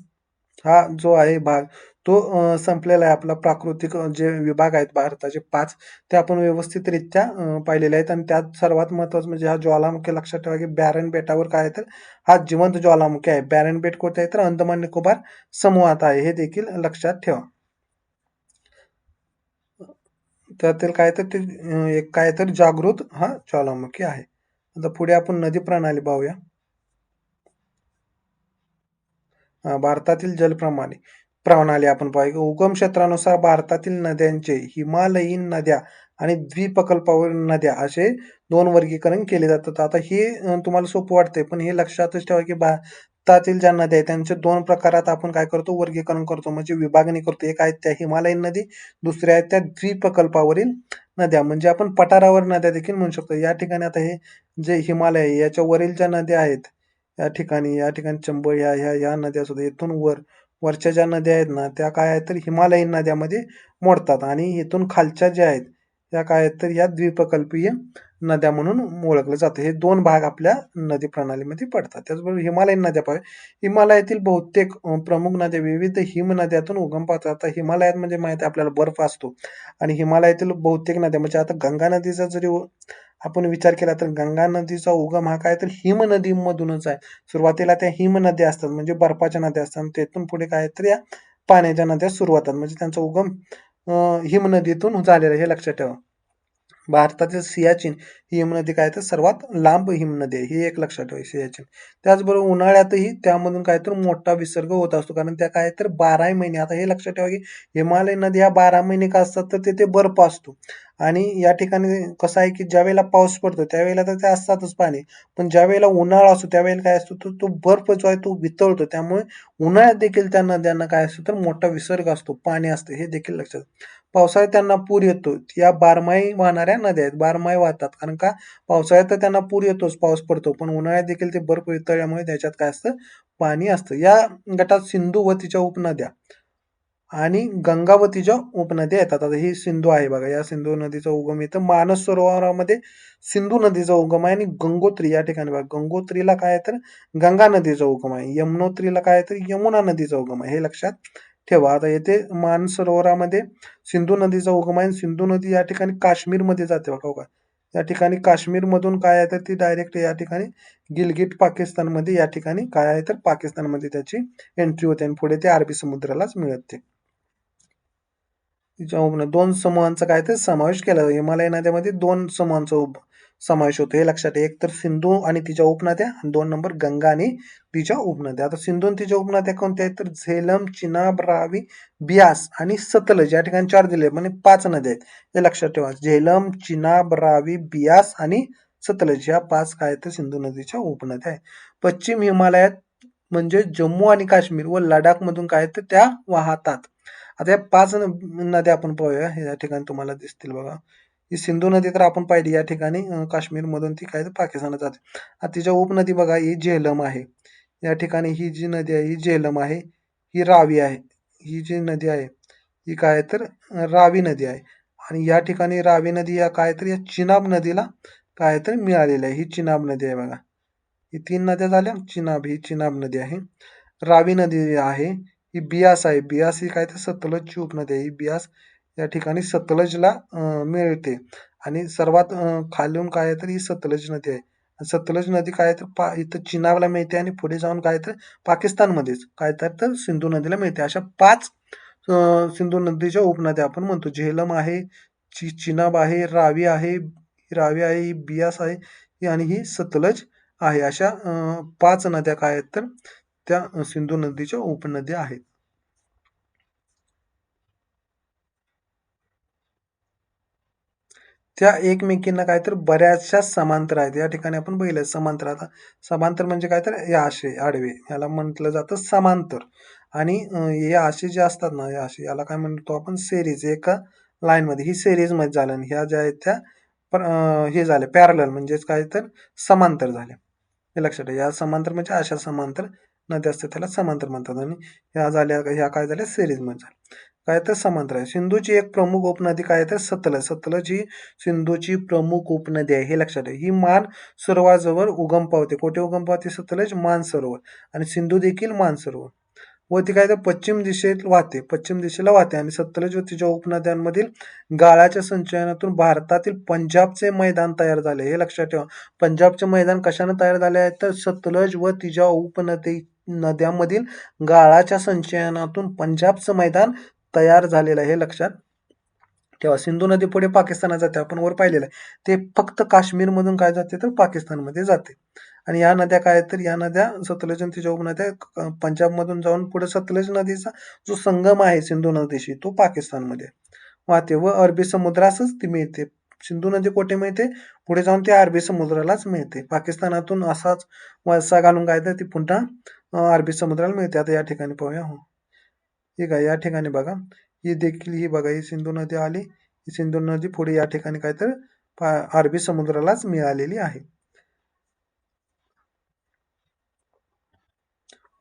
S1: हा जो आहे भाग तो संपलेला आहे आपला प्राकृतिक जे विभाग आहेत भारताचे 5 ते आपण व्यवस्थितरित्या पाहिलेले आहेत आणि त्यात सर्वात महत्त्वाचं म्हणजे हा ज्वालामुखी लक्षात ठेवा की बॅरन बेटावर काय आहे तर हा जिवंत ज्वालामुखी आहे. बॅरन बेट कुठे आहे तर अंदमान निकोबार समूहात आहे हे देखील लक्षात ठेवा. त्यातील काय तर ते एक काय तर जागृत हा ज्वालामुखी आहे. आता पुढे आपण नदी प्रणाली पाहूया. भारतातील जलप्रणाली प्रणाली आपण पाहू. उगम क्षेत्रानुसार भारतातील नद्यांचे हिमालयीन नद्या आणि द्वीपकल्पावरील नद्या असे 2 वर्गीकरण केले जातात. आता हे तुम्हाला सोपं वाटतंय पण हे लक्षातच ठेवा की भारतातील ज्या नद्या आहेत त्यांचे 2 प्रकारात आपण काय करतो वर्गीकरण करतो म्हणजे विभागणी करतो. एक आहेत त्या हिमालयीन नदी, दुसऱ्या आहेत त्या द्वीपकल्पावरील नद्या म्हणजे आपण पठारावर नद्या देखील म्हणू शकतो. या ठिकाणी आता हे जे हिमालय आहे याच्या वरील ज्या नद्या आहेत या ठिकाणी चंबळ ह्या नद्या सुद्धा इथून वरच्या ज्या नद्या आहेत ना त्या काय आहेत तर हिमालयीन नद्यामध्ये मोडतात आणि इथून खालच्या ज्या आहेत त्या काय आहेत तर या द्वीपकल्पीय नद्या म्हणून ओळखलं जातं. हे 2 भाग आपल्या नदी प्रणालीमध्ये पडतात. त्याचबरोबर हिमालयीन नद्या पाहूया. हिमालयातील बहुतेक प्रमुख नद्या विविध हिमनद्यातून उगम पावतात. आता हिमालयात म्हणजे माहिती आहे आपल्याला बर्फ असतो आणि हिमालयातील बहुतेक नद्या म्हणजे आता गंगा नदीचा जरी आपण विचार केला तर गंगा नदीचा उगम हा काय तर हिमनदीमधूनच आहे. सुरुवातीला त्या हिमनद्या असतात म्हणजे बर्फाच्या नद्या असतात आणि तिथून पुढे काय तर या पाण्याच्या नद्या सुरू होतात म्हणजे त्यांचा उगम हिमनदीतून झालेला आहे हे लक्षात ठेवा. भारतातील सियाचीन ही हिमनदी काय तर सर्वात लांब हिमनदी आहे. ही एक लक्षात ठेवा सियाचीन. त्याचबरोबर उन्हाळ्यातही त्यामधून काय तर मोठा विसर्ग होत असतो. कारण त्या काय तर 12 महिने आता हे लक्षात ठेवा, की हिमालय नद्या 12 महिने का असतात तर तिथे बर्फ असतो. आणि या ठिकाणी कसं आहे, की ज्यावेळेला पाऊस पडतो त्यावेळेला तर ते असतातच पाणी. पण ज्यावेळेला उन्हाळा असतो त्यावेळेला काय असतो तो बर्फ जो आहे तो वितळतो. त्यामुळे उन्हाळ्यात देखील त्या नद्यांना काय असतो तर मोठा विसर्ग असतो, पाणी असतं हे देखील लक्षात. पावसाळ्यात त्यांना पूर येतो. या बारमाही वाहणाऱ्या नद्या आहेत. बारमाही वाहतात. कारण का पावसाळ्यात तर त्यांना पूर येतोच, पाऊस पडतो. पण उन्हाळ्यात देखील ते बर्फ वितळल्यामुळे त्याच्यात काय असतं पाणी असतं. या गटात सिंधू व तिच्या उपनद्या आणि गंगा व तिच्या उपनद्या येतात. आता ही सिंधू आहे बघा. या सिंधू नदीचा उगम इथं मानस सरोवरामध्ये सिंधू नदीचा उगम आहे आणि गंगोत्री या ठिकाणी बघा. गंगोत्रीला काय आहे तर गंगा नदीचा उगम आहे. यमुनोत्रीला काय आहे तर यमुना नदीचा उगम आहे. हे लक्षात ठेवा. आता येथे मानसरोवरामध्ये सिंधू नदीचा उगम आहे. सिंधू नदी या ठिकाणी काश्मीरमध्ये जाते बघा. बघा. या ठिकाणी काश्मीरमधून काय आहे तर ती डायरेक्ट या ठिकाणी गिलगिट पाकिस्तानमध्ये या ठिकाणी काय आहे तर पाकिस्तानमध्ये त्याची एंट्री होते आणि पुढे ते अरबी समुद्रालाच मिळते. तिच्या दोन समूहांचा काय तर समावेश केला जातो. हिमालय नद्यामध्ये दोन समूहांचा समावेश होतो हे लक्षात ठेवा. एक तर सिंधू आणि तिच्या उपनद्या आणि 2 नंबर गंगा आणि तिच्या उपनद्या. आता सिंधू आणि तिच्या उपनद्या कोणत्या आहेत तर झेलम, चिनाब, रावी, बियास आणि सतलज या ठिकाणी 4 दिले म्हणजे 5 नद्या आहेत. हे लक्षात ठेवा. झेलम, चिनाब, रावी, बियास आणि सतलज या 5 काय तर सिंधू नदीच्या उपनद्या आहेत. पश्चिम हिमालयात म्हणजे जम्मू आणि काश्मीर व लडाख मधून काय तर त्या वाहतात. आता या 5 नद्या आपण पाहूया. या ठिकाणी तुम्हाला दिसतील बघा. ही सिंधू नदी तर आपण पाहिली या ठिकाणी काश्मीर मधून ती काय तर पाकिस्तानात जाते. आता तिच्या उपनदी बघा ही झेलम आहे. या ठिकाणी ही जी नदी आहे ही झेलम आहे. ही रावी आहे. ही जी नदी आहे ही काय तर रावी नदी आहे. आणि या ठिकाणी रावी नदी या काय तर या चिनाब नदीला काय तर मिळालेली आहे. ही चिनाब नदी आहे बघा. ही 3 नद्या झाल्या. चिनाब ही चिनाब नदी आहे. रावी नदी आहे. ही बियास आहे. बियास ही काय तर सतलजची उपनदी आहे. ही बियास या ठिकाणी सतलजला मिळते आणि सर्वात खालून काय आहे तर ही सतलज नदी आहे. सतलज नदी काय तर इथं चिनाबला मिळते आणि पुढे जाऊन काय तर पाकिस्तानमध्येच काय तर सिंधू नदीला मिळते. अशा 5 सिंधू नदीच्या उपनद्या आपण म्हणतो. झेलम आहे, चिनाब आहे, रावी आहे, ही बियास आहे आणि ही सतलज आहे. अशा 5 नद्या काय आहेत तर त्या सिंधू नदीच्या उपनद्या आहेत. त्या एकमेकींना काय तर बऱ्याचशा समांतर आहेत. या ठिकाणी आपण बघितलं समांतर. आता समांतर म्हणजे काय तर हे असे आडवे याला म्हटलं जातं समांतर. आणि हे असे जे असतात ना, हे असे याला काय म्हणतो आपण सेरीज एका लाईनमध्ये. ही सेरीजमध्ये झालं आणि ह्या ज्या आहेत त्या हे झाल्या पॅरलल म्हणजेच काय तर समांतर झाल्या. हे लक्षात ठेवा. या समांतर म्हणजे अशा समांतर नद्या असतात त्याला समांतर म्हणतात आणि ह्या काय झाल्या सेरीजमध्ये झाल्या. काय तर समांतर आहे. सिंधूची एक प्रमुख उपनदी काय तर सतलज. सतलज ही सिंधूची प्रमुख उपनदी आहे हे लक्षात ठेवा. ही मान सरोवराजवळ उगम पावते. कुठे उगम पावते सतलज? मान सरोवर. आणि सिंधू देखील मान सरोवर. व ती काय तर पश्चिम दिशेत वाहते. पश्चिम दिशेला वाहते आणि सतलज व तिच्या उपनद्यांमधील गाळाच्या संचयनातून भारतातील पंजाबचे मैदान तयार झाले. हे लक्षात ठेवा. पंजाबचे मैदान कशाने तयार झाले आहे तर सतलज व तिच्या नद्यांमधील गाळाच्या संचयनातून पंजाबचं मैदान तयार झालेलं आहे. हे लक्षात ठेवा. सिंधू नदी पुढे पाकिस्तानात जाते. आपण वर पाहिलेलं आहे. ते फक्त काश्मीरमधून काय जाते तर पाकिस्तानमध्ये जाते. आणि या नद्या काय तर या नद्या सतलज आणि तिच्या उपनद्या पंजाबमधून जाऊन पुढे सतलज नदीचा जो संगम आहे सिंधू नदीशी तो पाकिस्तानमध्ये वाहते व अरबी समुद्रासच ती मिळते. सिंधू नदी कुठे मिळते? पुढे जाऊन ती अरबी समुद्रालाच मिळते. पाकिस्तानातून असाच वळसा घालून काय तर ती पुन्हा अरबी समुद्राला मिळते. आता या ठिकाणी पाहूया. हो. ठीक आहे. या ठिकाणी बघा. ही देखील ही बघा ही सिंधू नदी आली. ही सिंधू नदी पुढे या ठिकाणी काय तर अरबी समुद्रालाच मिळालेली आहे.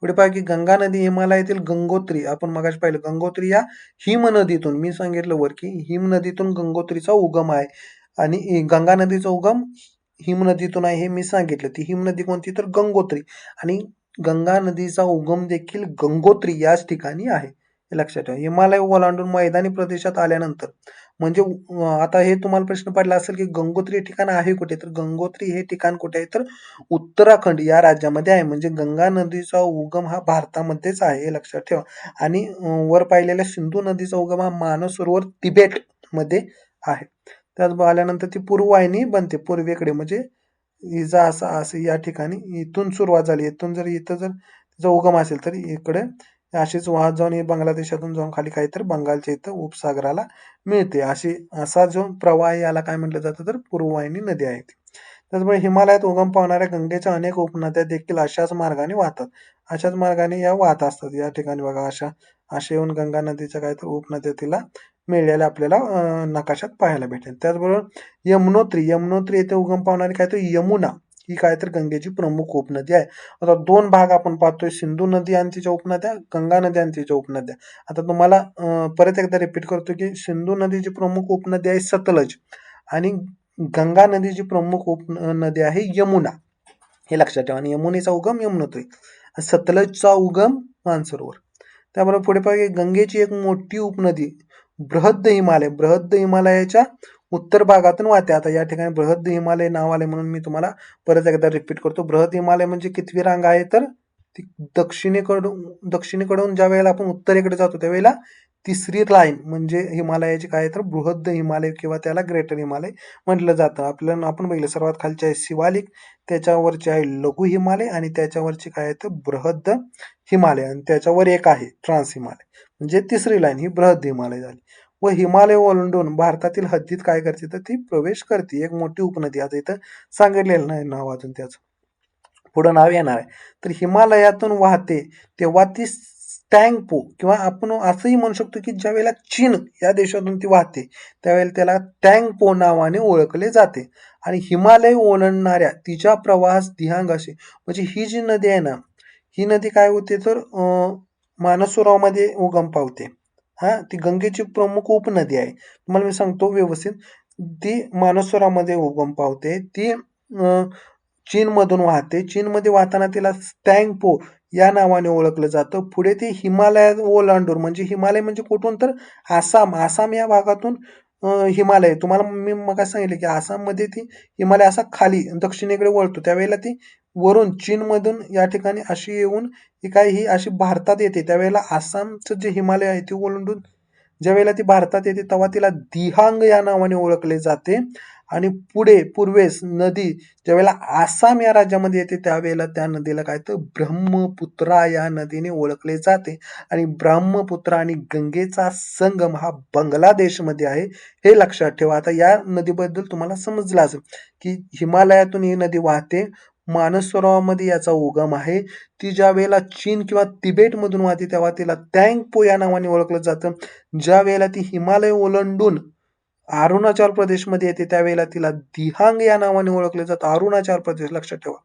S1: पुढे पहा की गंगा नदी हिमालयातील गंगोत्री आपण मगाशी पाहिलं गंगोत्री या हिम नदीतून मी सांगितलं वर की हिम नदीतून गंगोत्रीचा उगम आहे आणि गंगा नदीचा उगम हिम नदीतून आहे हे मी सांगितलं. ती हिम नदी कोणती तर गंगोत्री आणि गंगा नदीचा उगम देखील गंगोत्री याच ठिकाणी आहे. हे लक्षात ठेवा. हिमालय ओलांडून मैदानी प्रदेशात आल्यानंतर म्हणजे आता हे तुम्हाला प्रश्न पडला असेल की गंगोत्री हे ठिकाण आहे कुठे तर गंगोत्री हे ठिकाण कुठे आहे तर उत्तराखंड या राज्यामध्ये आहे. म्हणजे गंगा नदीचा उगम हा भारतामध्येच आहे हे लक्षात ठेवा. आणि वर पाहिलेल्या सिंधू नदीचा उगम हा मानसरोवर तिबेट मध्ये आहे. त्यात आल्यानंतर ती पूर्ववाहिनी बनते पूर्वेकडे, म्हणजे हिजा असा असं या ठिकाणी इथून सुरुवात झाली. इथून जर इथं जर तिचा उगम असेल तर इकडे अशीच वाहत जाऊन ही बांगलादेशातून जाऊन खाली काहीतरी बंगालच्या इथं उपसागराला मिळते. असा जो प्रवाह आहे याला काय म्हटलं जातं तर पूर्ववाहिनी नदी आहे. त्याचमुळे हिमालयात उगम पावणाऱ्या गंगेच्या अनेक उपनद्या देखील अशाच मार्गाने वाहतात. अशाच मार्गाने या वाहत असतात. या ठिकाणी बघा अशा येऊन गंगा नदीच्या काय तर उपनद्या तिला मिळालेल्या आपल्याला नकाशात पाहायला भेटेल. त्याचबरोबर यमुनोत्री येथे उगम पावणारी काय तर यमुना ही काय तर गंगेची प्रमुख उपनदी आहे. आता दोन भाग आपण पाहतोय, सिंधू नदी आणि तिच्या उपनद्या, गंगा नदी आणि तिच्या उपनद्या. आता तुम्हाला परत एकदा रिपीट करतो की सिंधू नदीची प्रमुख उपनदी आहे सतलज आणि गंगा नदीची प्रमुख उपनदी आहे यमुना. हे लक्षात ठेवा. आणि यमुनेचा उगम यमुनोत्री, सतलजचा उगम मानसरोवर. त्याबरोबर पुढे पाहिजे गंगेची एक मोठी उपनदी बृहद्द हिमालयाच्या उत्तर भागातून वाहते. आता या ठिकाणी बृहद्द हिमालय नाव आले म्हणून मी तुम्हाला परत एकदा रिपीट करतो. बृहद हिमालय म्हणजे कितवी रांग आहे तर ती दक्षिणेकडून ज्या वेळेला आपण उत्तरेकडे जातो त्यावेळेला तिसरी लाईन म्हणजे हिमालयाची काय तर बृहद्द हिमालय किंवा त्याला ग्रेटर हिमालय म्हटलं जातं. आपल्याला आपण बघितलं सर्वात खालचे आहे शिवालिक, त्याच्यावरचे आहे लघु हिमालय आणि त्याच्यावरची काय आहे तर बृहद्द हिमालय आणि त्याच्यावर एक आहे ट्रान्स हिमालय, म्हणजे तिसरी लाईन ही बृहद्द हिमालय झाली. व हिमालय ओलांडून भारतातील हद्दीत काय करते तर ती प्रवेश करते. एक मोठी उपनदी, आता इथं सांगितलेलं नाही नाव अजून त्याचं, पुढं नाव येणार आहे. तर हिमालयातून वाहते तेव्हा ती टँगपो किंवा आपण असंही म्हणू शकतो की ज्या वेळेला चीन या देशातून ती वाहते त्यावेळेला त्याला टँगपो नावाने ओळखले जाते. आणि हिमालय ओलांडणाऱ्या तिच्या प्रवाहास दिहांग असे, म्हणजे ही जी नदी आहे ना, ही नदी काय होते तर मानसरोवरामध्ये उगम पावते. ती गंगेची प्रमुख उपनदी आहे. तुम्हाला मी सांगतो व्यवस्थित. ती मानसरोवरामध्ये उगम पावते. ती चीनमधून वाहते. चीनमध्ये वाहताना तिला स्टँगपो या नावाने ओळखलं जातं. पुढे ती हिमालयात ओलांडून, म्हणजे हिमालय म्हणजे कुठून तर आसाम या भागातून हिमालय. तुम्हाला मी मगाशी सांगितलं की आसाममध्ये ती हिमालय असा खाली दक्षिणेकडे वळतो. त्यावेळेला ती वरून चीनमधून या ठिकाणी अशी येऊन ही अशी भारतात येते. त्यावेळेला आसामचं जे हिमालय आहे ते ओलांडून ज्यावेळेला ती भारतात येते तेव्हा तिला दिहांग या नावाने ओळखले जाते. आणि पुढे पूर्वेस नदी ज्यावेळेला आसाम या राज्यामध्ये येते त्यावेळेला त्या नदीला काय तर ब्रह्मपुत्रा या नदीने ओळखले जाते. आणि ब्रह्मपुत्रा आणि गंगेचा संगम हा बांगलादेशमध्ये आहे, हे लक्षात ठेवा. आता या नदीबद्दल तुम्हाला समजलं असेल की हिमालयातून ही नदी वाहते, मानस सरोवरामध्ये याचा उगम आहे. ती ज्या वेळेला चीन किंवा तिबेटमधून वाहते तेव्हा तिला टँगपो या नावाने ओळखलं जातं. ज्या वेळेला ती हिमालय ओलांडून अरुणाचल प्रदेशमध्ये येते त्यावेळेला तिला दिहांग या नावाने ओळखलं जातं. अरुणाचल प्रदेश लक्षात ठेवा.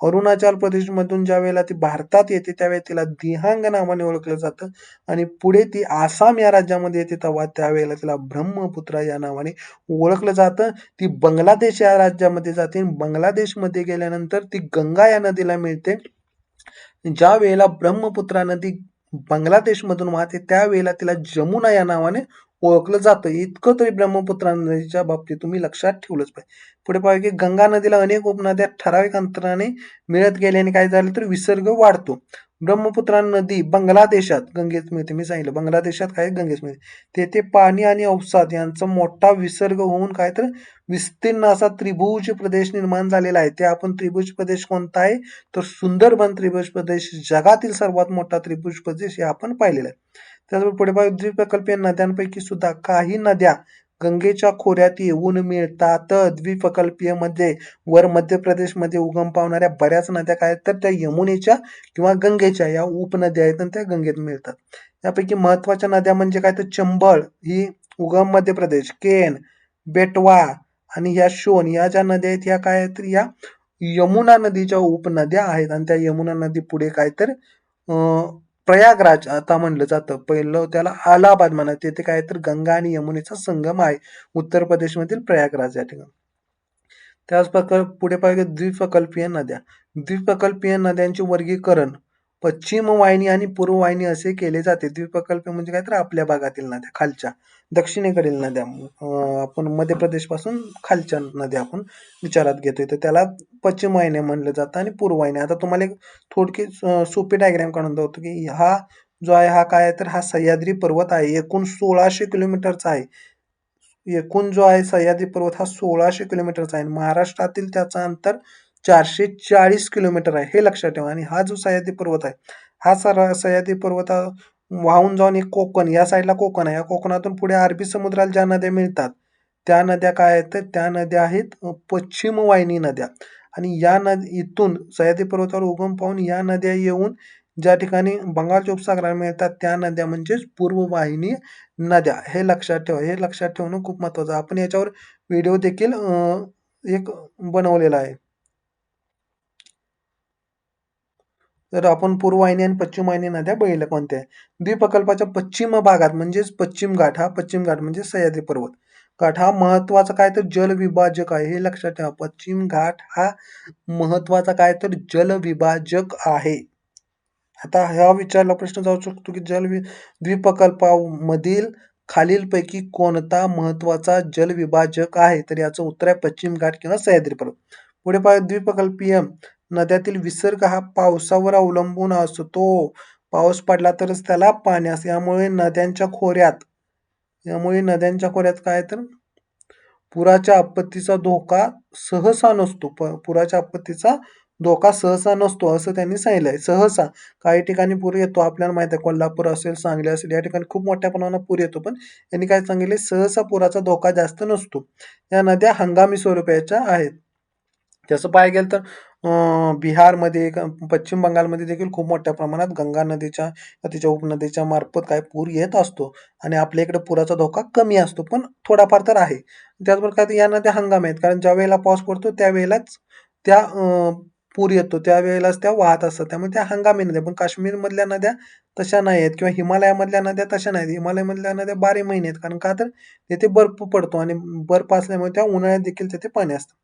S1: अरुणाचल प्रदेशमधून ज्या वेळेला ती भारतात येते त्यावेळेला तिला दिहांग नावाने ओळखलं जातं. आणि पुढे ती आसाम या राज्यामध्ये येते तेव्हा त्यावेळेला तिला ब्रह्मपुत्रा या नावाने ओळखलं जातं. ती बांगलादेश या राज्यामध्ये जाते. बांगलादेशमध्ये गेल्यानंतर ती गंगा या नदीला मिळते. ज्या वेळेला ब्रह्मपुत्रा नदी बांगलादेशमधून वाहते त्यावेळेला तिला जमुना या नावाने ओळखलं जातं. इतकं तरी ब्रह्मपुत्रा नदीच्या बाबतीत तुम्ही लक्षात ठेवलंच पाहिजे. पुढे पाहू की गंगा नदीला अनेक उपनद्या ठराविक अंतराने मिळत गेल्याने काय झालं तर विसर्ग वाढतो. ब्रह्मपुत्रा नदी बांगलादेशात गंगेत मिळते. मी सांगितलं बांगलादेशात काय गंगेत मिळते. तेथे पाणी आणि अवसाद यांचा मोठा विसर्ग होऊन काय तर विस्तीर्ण असा त्रिभुज प्रदेश निर्माण झालेला आहे. ते आपण त्रिभुज प्रदेश कोणता आहे तर सुंदरबन त्रिभुज प्रदेश, जगातील सर्वात मोठा त्रिभुज प्रदेश हे आपण पाहिलेला आहे. त्याचबरोबर पुढे बघा द्वीपकल्पीय नद्यांपैकी सुद्धा काही नद्या गंगेच्या खोऱ्यात येऊन मिळतात. द्वीपकल्पीय मध्ये वर मध्य प्रदेशमध्ये उगम पावणाऱ्या बऱ्याच नद्या काय तर त्या यमुनेच्या किंवा गंगेच्या या उपनद्या आहेत आणि त्या गंगेत मिळतात. यापैकी महत्वाच्या नद्या म्हणजे काय तर चंबळ ही उगम मध्य प्रदेश, केन, बेटवा आणि ह्या शोन या ज्या नद्या आहेत ह्या काय आहेत तर या यमुना नदीच्या उपनद्या आहेत. आणि त्या यमुना नदी पुढे काय तर प्रयागराज आता म्हणलं जातं. पहिलं त्याला अलाहाबाद म्हणा, तेथे काय तर गंगा आणि यमुनेचा संगम आहे. उत्तर प्रदेशमधील प्रयागराज या ठिकाणी. त्याच प्रकारे पुढे पाहिजे द्वीपकल्पीय नद्या. द्वीपकल्पीय नद्यांचे वर्गीकरण पश्चिम वाहिनी आणि पूर्व वाहिनी असे केले जाते. द्वीपकल्पीय म्हणजे काय तर आपल्या भागातील नद्या, खालच्या दक्षिणेकडील नद्या. आपण मध्य प्रदेश पासून खालच्या नद्या आपण विचारात घेतोय तर त्याला पश्चिम वाहिनी म्हणलं जातं आणि पूर्व वाहिनी. आता तुम्हाला एक थोडकी सोपी डायग्राम काढून दाखवतो की हा जो आहे हा काय आहे तर हा सह्याद्री पर्वत आहे. एकूण 1600 किलोमीटरचा आहे. एकूण जो आहे सह्याद्री पर्वत हा 1600 किलोमीटरचा आहे. महाराष्ट्रातील त्याचं अंतर 440 किलोमीटर आहे. हे लक्षात ठेवा. आणि हा जो सह्याद्री पर्वत आहे, हा सह्याद्री पर्वत वाहून जाऊन एक कोकण, या साईडला कोकण आहे. या कोकणातून पुढे अरबी समुद्राला ज्या नद्या मिळतात, त्या नद्या काय आहेत? तर त्या नद्या आहेत पश्चिम वाहिनी नद्या. आणि या इथून सह्याद्री पर्वतावर उगम पाहून या नद्या येऊन ज्या ठिकाणी बंगालच्या उपसागराला मिळतात, त्या नद्या म्हणजेच पूर्व वाहिनी नद्या. हे लक्षात ठेवा. हे लक्षात ठेवणं खूप महत्त्वाचं आहे. आपण याच्यावर व्हिडिओ देखील एक बनवलेला आहे. तर आपण पूर्व वाहिनी आणि पश्चिम वाहिनी नद्या बघितल्या कोणत्या आहे. द्वीपकल्पाच्या पश्चिम भागात म्हणजेच पश्चिम घाट, हा पश्चिम घाट म्हणजे सह्याद्री पर्वत घाट हा महत्वाचा काय तर जलविभाजक आहे. हे लक्षात ठेवा. पश्चिम घाट हा महत्वाचा काय तर जलविभाजक आहे. आता हा विचारला प्रश्न जाऊ शकतो की द्वीपकल्पामधील खालीलपैकी कोणता महत्वाचा जलविभाजक आहे? तर याचं उत्तर आहे पश्चिम घाट किंवा सह्याद्री पर्वत. पुढे पहा, द्वीपकल्पीय नद्यातील विसर्ग हा पावसावर अवलंबून असतो. पाऊस पडला तरच त्याला पाणी असते. यामुळे नद्यांच्या खोऱ्यात काय तर पुराच्या आपत्तीचा धोका सहसा नसतो. पुराच्या आपत्तीचा धोका सहसा नसतो असं त्यांनी सांगितलंय. सहसा काही ठिकाणी पूर येतो. आपल्याला माहिती आहे कोल्हापूर असेल, सांगली असेल, या ठिकाणी खूप मोठ्या प्रमाणात पूर येतो. पण यांनी काय सांगितले? सहसा पुराचा धोका जास्त नसतो. या नद्या हंगामी स्वरूपाच्या आहेत. तसं पाहायला गेलं तर बिहारमध्ये, पश्चिम बंगालमध्ये देखील खूप मोठ्या प्रमाणात गंगा नदीच्या तिच्या उपनदीच्या मार्फत काय पूर येत असतो. आणि आपल्या इकडे पुराचा धोका कमी असतो, पण थोडाफार तर आहे. त्याचबरोबर काय, या नद्या हंगामी आहेत, कारण ज्या वेळेला पाऊस पडतो त्यावेळेलाच त्या पूर येतो, त्यावेळेलाच त्या वाहत असतात. त्यामुळे त्या हंगामी नद्या. पण काश्मीरमधल्या नद्या तशा नाही आहेत, किंवा हिमालयामधल्या नद्या तशा नाहीत. हिमालयामधल्या नद्या 12 महिने आहेत, कारण का तर तिथे बर्फ पडतो आणि बर्फ असल्यामुळे त्या उन्हाळ्यात देखील तिथे पाणी असतं.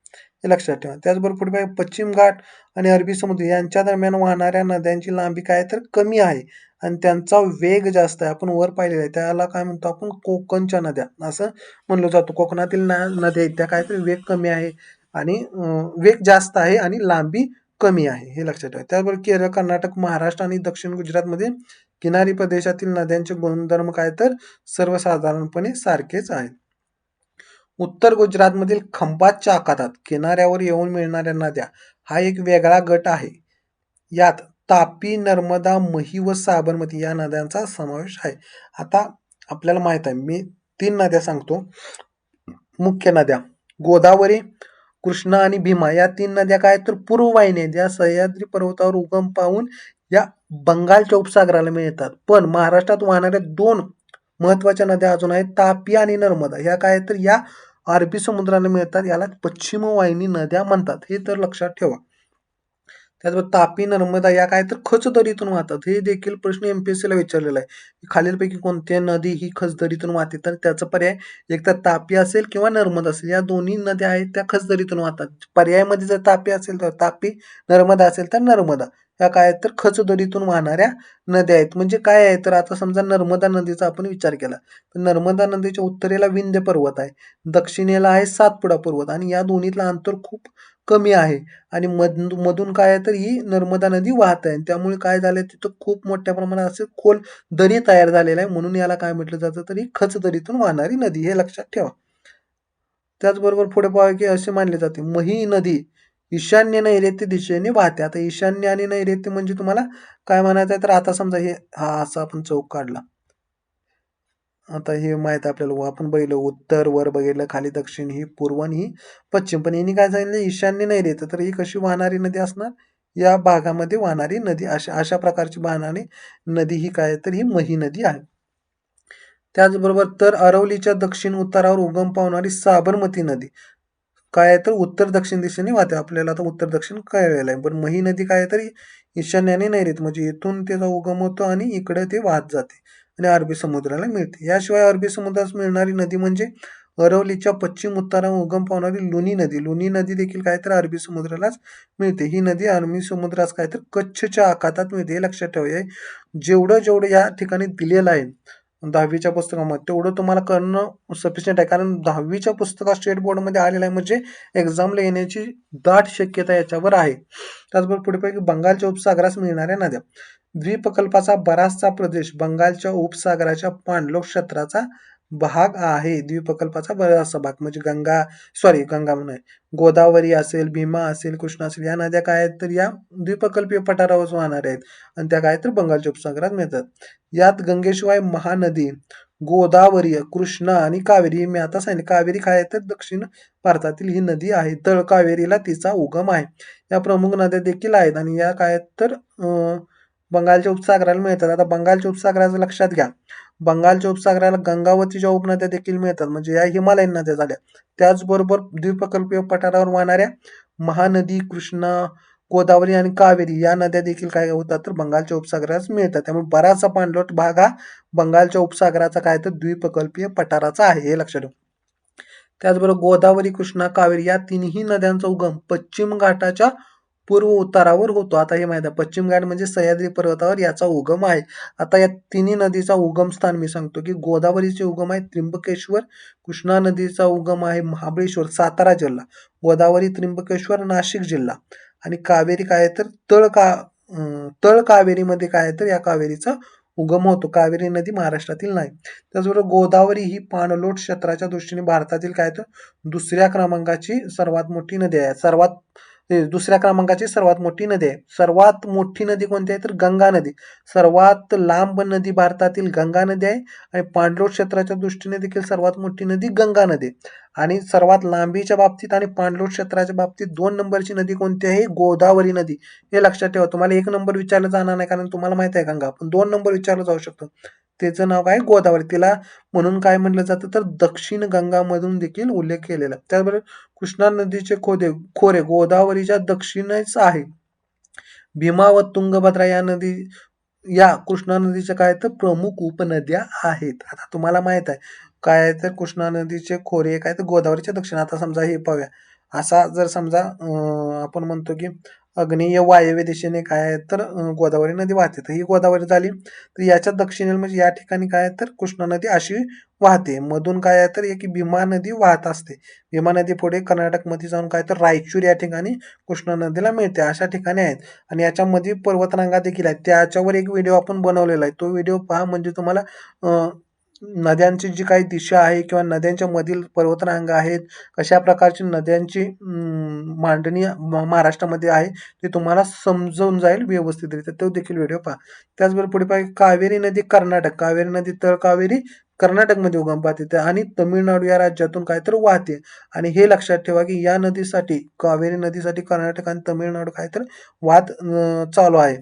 S1: हे लक्षात ठेवा. त्याचबरोबर पुढे पश्चिम घाट आणि अरबी समुद्र यांच्या दरम्यान वाहणाऱ्या नद्यांची लांबी काय तर कमी आहे आणि त्यांचा वेग जास्त आहे. आपण वर पाहिलेलं आहे, त्याला काय म्हणतो आपण? कोकणच्या नद्या असं म्हणलं जातं. कोकणातील नद्या आहेत त्या काय तर वेग कमी आहे आणि वेग जास्त आहे आणि लांबी कमी आहे. हे लक्षात ठेवा. त्याचबरोबर केरळ, कर्नाटक, महाराष्ट्र आणि दक्षिण गुजरातमध्ये किनारी प्रदेशातील नद्यांचे गुणधर्म काय तर सर्वसाधारणपणे सारखेच आहेत. उत्तर गुजरातमधील खंभातच्या आखातात किनाऱ्यावर येऊन मिळणाऱ्या नद्या हा एक वेगळा गट आहे. यात तापी, नर्मदा, मही व साबरमती या नद्यांचा समावेश आहे. आता आपल्याला माहित आहे, मी 3 नद्या सांगतो. मुख्य नद्या गोदावरी, कृष्णा आणि भीमा या 3 नद्या काय तर पूर्व वाहिनी ज्या सह्याद्री पर्वतावर उगम पावून या बंगालच्या उपसागराला मिळतात. पण महाराष्ट्रात वाहणाऱ्या 2 महत्वाच्या नद्या अजून आहेत, तापी आणि नर्मदा. ह्या काय तर या अरबी समुद्राला मिळतात. याला पश्चिम वाहिनी नद्या म्हणतात. हे तर लक्षात ठेवा. त्याचबरोबर तापी, नर्मदा या काय तर खचदरीतून वाहतात. हे देखील प्रश्न एमपीएससीला विचारलेला आहे. खालीलपैकी कोणत्या नदी ही खचदरीतून वाहते? तर त्याचा पर्याय एक तर तापी असेल किंवा नर्मदा असेल. या दोन्ही नद्या आहेत त्या खचदरीतून वाहतात. पर्यायामध्ये जर तापी असेल तर तापी, नर्मदा असेल तर नर्मदा. या काय तर खचदरीतून वाहणाऱ्या नद्या आहेत. म्हणजे काय आहे, तर आता समजा नर्मदा नदीचा आपण विचार केला तर नर्मदा नदीच्या उत्तरेला विंध्य पर्वत आहे, दक्षिणेला आहे सातपुडा पर्वत आणि या दोन्हीतलं अंतर खूप कमी आहे. आणि मधून काय आहे तर ही नर्मदा नदी वाहत आहे. त्यामुळे काय झालंय, तिथं खूप मोठ्या प्रमाणात असे खोल दरी तयार झालेला आहे. म्हणून याला काय म्हटलं जातं, तर ही खचदरीतून वाहणारी नदी. हे लक्षात ठेवा. त्याचबरोबर पुढे पाहूया की असे मानले जाते, मही नदी ईशान्य नैऋत्य दिशेने वाहते. आता ईशान्य आणि नैऋत्य म्हणजे तुम्हाला काय म्हणायचं आहे, तर आता समजा हे हा असा आपण चौक काढला. आता हे माहित आहे आपल्याला, आपण बघितलं उत्तर वर बघितलं, खाली दक्षिण, ही पूर्व आणि ही पश्चिम. पण यांनी काय सांगितलं, ईशान्य नैऋत्य. तर ही कशी वाहणारी नदी असणार? या भागामध्ये वाहणारी नदी, अशा अशा प्रकारची वाहणारी नदी ही काय तर ही मही नदी आहे. त्याचबरोबर तर अरवलीच्या दक्षिण उतारावर उगम पावणारी साबरमती नदी काय आहे तर उत्तर दक्षिण दिशेने वाहते. आपल्याला आता उत्तर दक्षिण कळलेलं आहे. पण मही नदी काय आहे तर ईशान्य आणि नैऋत्य म्हणजे इथून त्याचा उगम होतो आणि इकडे ते वाहत जाते आणि अरबी समुद्राला मिळते. याशिवाय अरबी समुद्रास मिळणारी नदी म्हणजे अरवलीच्या पश्चिम उत्तरावर उगम पावणारी लुनी नदी. लुनी नदी देखील काय तर अरबी समुद्रालाच मिळते. ही नदी अरबी समुद्रास काय तर कच्छच्या आखातात मिळते. हे लक्षात ठेवा. जेवढं जेवढं या ठिकाणी दिलेलं आहे 10वीच्या पुस्तकामध्ये, तेवढं तुम्हाला करणं सफिशियंट आहे. कारण 10वीच्या पुस्तकात स्टेट बोर्डमध्ये आलेलं आहे म्हणजे एक्झामला येण्याची दाट शक्यता याच्यावर आहे. त्याचबरोबर पुढे पैकी बंगालच्या उपसागरास मिळणाऱ्या नद्या. द्वीपकल्पाचा बराचसा प्रदेश बंगालच्या उपसागराच्या पाणलोट क्षेत्राचा भाग आहे. द्वीपकल्पाचा बराचसा भाग म्हणजे गंगा नाही, गोदावरी असेल, भीमा असेल, कृष्णा असेल या नद्या काय आहेत तर या द्वीपकल्पीय पठारावर वाहणाऱ्या आहेत आणि त्या काय तर बंगालच्या उपसागरात मिळतात. यात गंगेशिवाय महानदी, गोदावरी, कृष्णा आणि कावेरी ही मी आता सांगितले. कावेरी काय आहे तर दक्षिण भारतातील ही नदी आहे. तळ कावेरीला तिचा उगम आहे. या प्रमुख नद्या देखील आहेत आणि या काय आहेत तर बंगालच्या उपसागराला मिळतात. आता बंगालच्या उपसागराचं लक्षात घ्या. बंगालच्या उपसागराला गंगावतीच्या उपनद्या देखील मिळतात म्हणजे या हिमालयीन नद्या झाल्या. त्याचबरोबर द्वीपकल्पीय पठारावर वाहणाऱ्या महानदी, कृष्णा, गोदावरी आणि कावेरी या नद्या देखील काय होतात तर बंगालच्या उपसागरास मिळतात. त्यामुळे बराचसा पाणलोट भाग हा बंगालच्या उपसागराचा काय तर द्वीपकल्पीय पठाराचा आहे हे लक्षात ठेवा. त्याचबरोबर गोदावरी, कृष्णा, कावेरी या तिन्ही नद्यांचा उगम पश्चिम घाटाच्या पूर्व उतारावर होतो. आता हे माहिती आहे पश्चिम घाट म्हणजे सह्याद्री पर्वतावर याचा उगम आहे. आता या तिन्ही नदीचा उगम स्थान मी सांगतो की गोदावरीचे उगम आहे त्र्यंबकेश्वर, कृष्णा नदीचा उगम आहे महाबळेश्वर सातारा जिल्हा, गोदावरी त्र्यंबकेश्वर नाशिक जिल्हा आणि कावेरी काय आहे तर तळ कावेरीमध्ये काय आहे तर या कावेरीचा उगम होतो. कावेरी नदी महाराष्ट्रातील नाही. त्याचबरोबर गोदावरी ही पाणलोट क्षेत्राच्या दृष्टीने भारतातील काय तर दुसऱ्या क्रमांकाची सर्वात मोठी नदी आहे. दुसऱ्या क्रमांकाची सर्वात मोठी नदी आहे. सर्वात मोठी नदी कोणती आहे तर गंगा नदी. सर्वात लांब नदी भारतातील गंगा नदी आहे आणि पाणलोट क्षेत्राच्या दृष्टीने देखील सर्वात मोठी नदी गंगा नदी आणि सर्वात लांबीच्या बाबतीत आणि पाणलोट क्षेत्राच्या बाबतीत 2 नंबरची नदी कोणती आहे गोदावरी नदी. हे लक्षात ठेवा. तुम्हाला 1 नंबर विचारलं जाणार नाही कारण तुम्हाला माहित आहे गंगा पण 2 नंबर विचारलं जाऊ शकतं. त्याचं नाव काय गोदावरी. तिला म्हणून काय म्हटलं जातं तर दक्षिण गंगामधून देखील उल्लेख केलेला. त्याचबरोबर कृष्णा नदीचे खोरे गोदावरीच्या दक्षिणेस आहे. भीमा व तुंगभद्रा या कृष्णा नदीच्या काय तर प्रमुख उपनद्या आहेत. आता तुम्हाला माहित आहे काय आहे तर कृष्णा नदीचे खोरे काय तर गोदावरीच्या दक्षिण. आता समजा हे पाहूया. असा जर समजा आपण म्हणतो की आग्नेय वायव्य दिशेने काय आहे तर गोदावरी नदी वाहते. तर ही गोदावरी झाली. तर याच्या दक्षिणेला म्हणजे या ठिकाणी काय आहे तर कृष्णा नदी अशी वाहते. मधून काय आहे तर एक भीमा नदी वाहत असते. भीमा नदी पुढे कर्नाटकमध्ये जाऊन काय तर रायचूर या ठिकाणी कृष्णा नदीला मिळते. अशा ठिकाणी आहेत आणि याच्यामध्ये पर्वतरांगा देखील आहेत. त्याच्यावर एक व्हिडिओ आपण बनवलेला आहे. तो व्हिडिओ पहा म्हणजे तुम्हाला नद्यांची जी काही दिशा आहे किंवा नद्यांच्या मधील पर्वतरांगा आहेत, कशा प्रकारची नद्यांची मांडणी महाराष्ट्रामध्ये आहे ते तुम्हाला समजून जाईल व्यवस्थितरित्या. तो देखील व्हिडिओ पहा. त्याचबरोबर पुढे पहा कावेरी नदी कर्नाटक. कावेरी नदी तळ कावेरी कर्नाटकमध्ये उगम पावते आणि तमिळनाडू या राज्यातून काय तर वाहते आणि हे लक्षात ठेवा की या नदीसाठी कावेरी नदीसाठी कर्नाटक आणि तमिळनाडू काय तर वाद चालू आहे.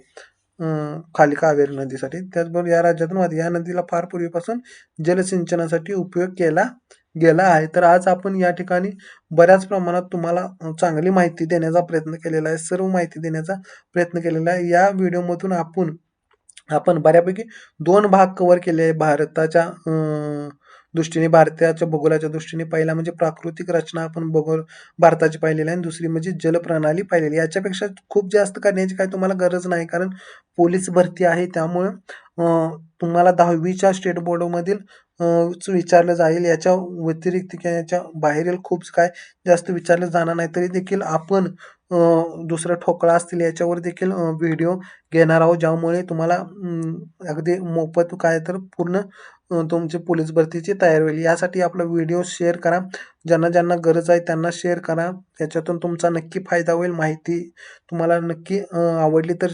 S1: खाली कावेरी नदीसाठी. त्याचबरोबर या राज्यातून वाहते. या नदीला फार पूर्वीपासून जलसिंचनासाठी उपयोग केला गेला आहे. तर आज आपण या ठिकाणी बऱ्याच प्रमाणात तुम्हाला चांगली माहिती देण्याचा प्रयत्न केलेला आहे. सर्व माहिती देण्याचा प्रयत्न केलेला आहे. या व्हिडिओमधून आपण बऱ्यापैकी 2 भाग कव्हर केले आहे भारताच्या दृष्टीने, भारताच्या भूगोलाच्या दृष्टीने. पहिला म्हणजे प्राकृतिक रचना आपण भारताची पाहिलेली आहे आणि दुसरी म्हणजे जलप्रणाली पाहिलेली. याच्यापेक्षा खूप जास्त करण्याची काही तुम्हाला गरज नाही कारण पोलीस भरती आहे त्यामुळं तुम्हाला 10वीच्या स्टेट बोर्डमधील विचारलं जाईल. याच्या व्यतिरिक्त किंवा याच्या बाहेरील खूप काय जास्त विचारलं जाणार नाही. तरी देखील आपण दुसरं ठोकळा असतील याच्यावर देखील व्हिडिओ घेणार आहोत ज्यामुळे तुम्हाला अगदी मोफत काय तर पूर्ण तुमची पोलीस भरतीची तयारी होईल. यासाठी आपला व्हिडिओ शेअर करा. ज्यांना गरज आहे त्यांना शेअर करा. याच्यातून तुमचा नक्की फायदा होईल. माहिती तुम्हाला नक्की आवडली तर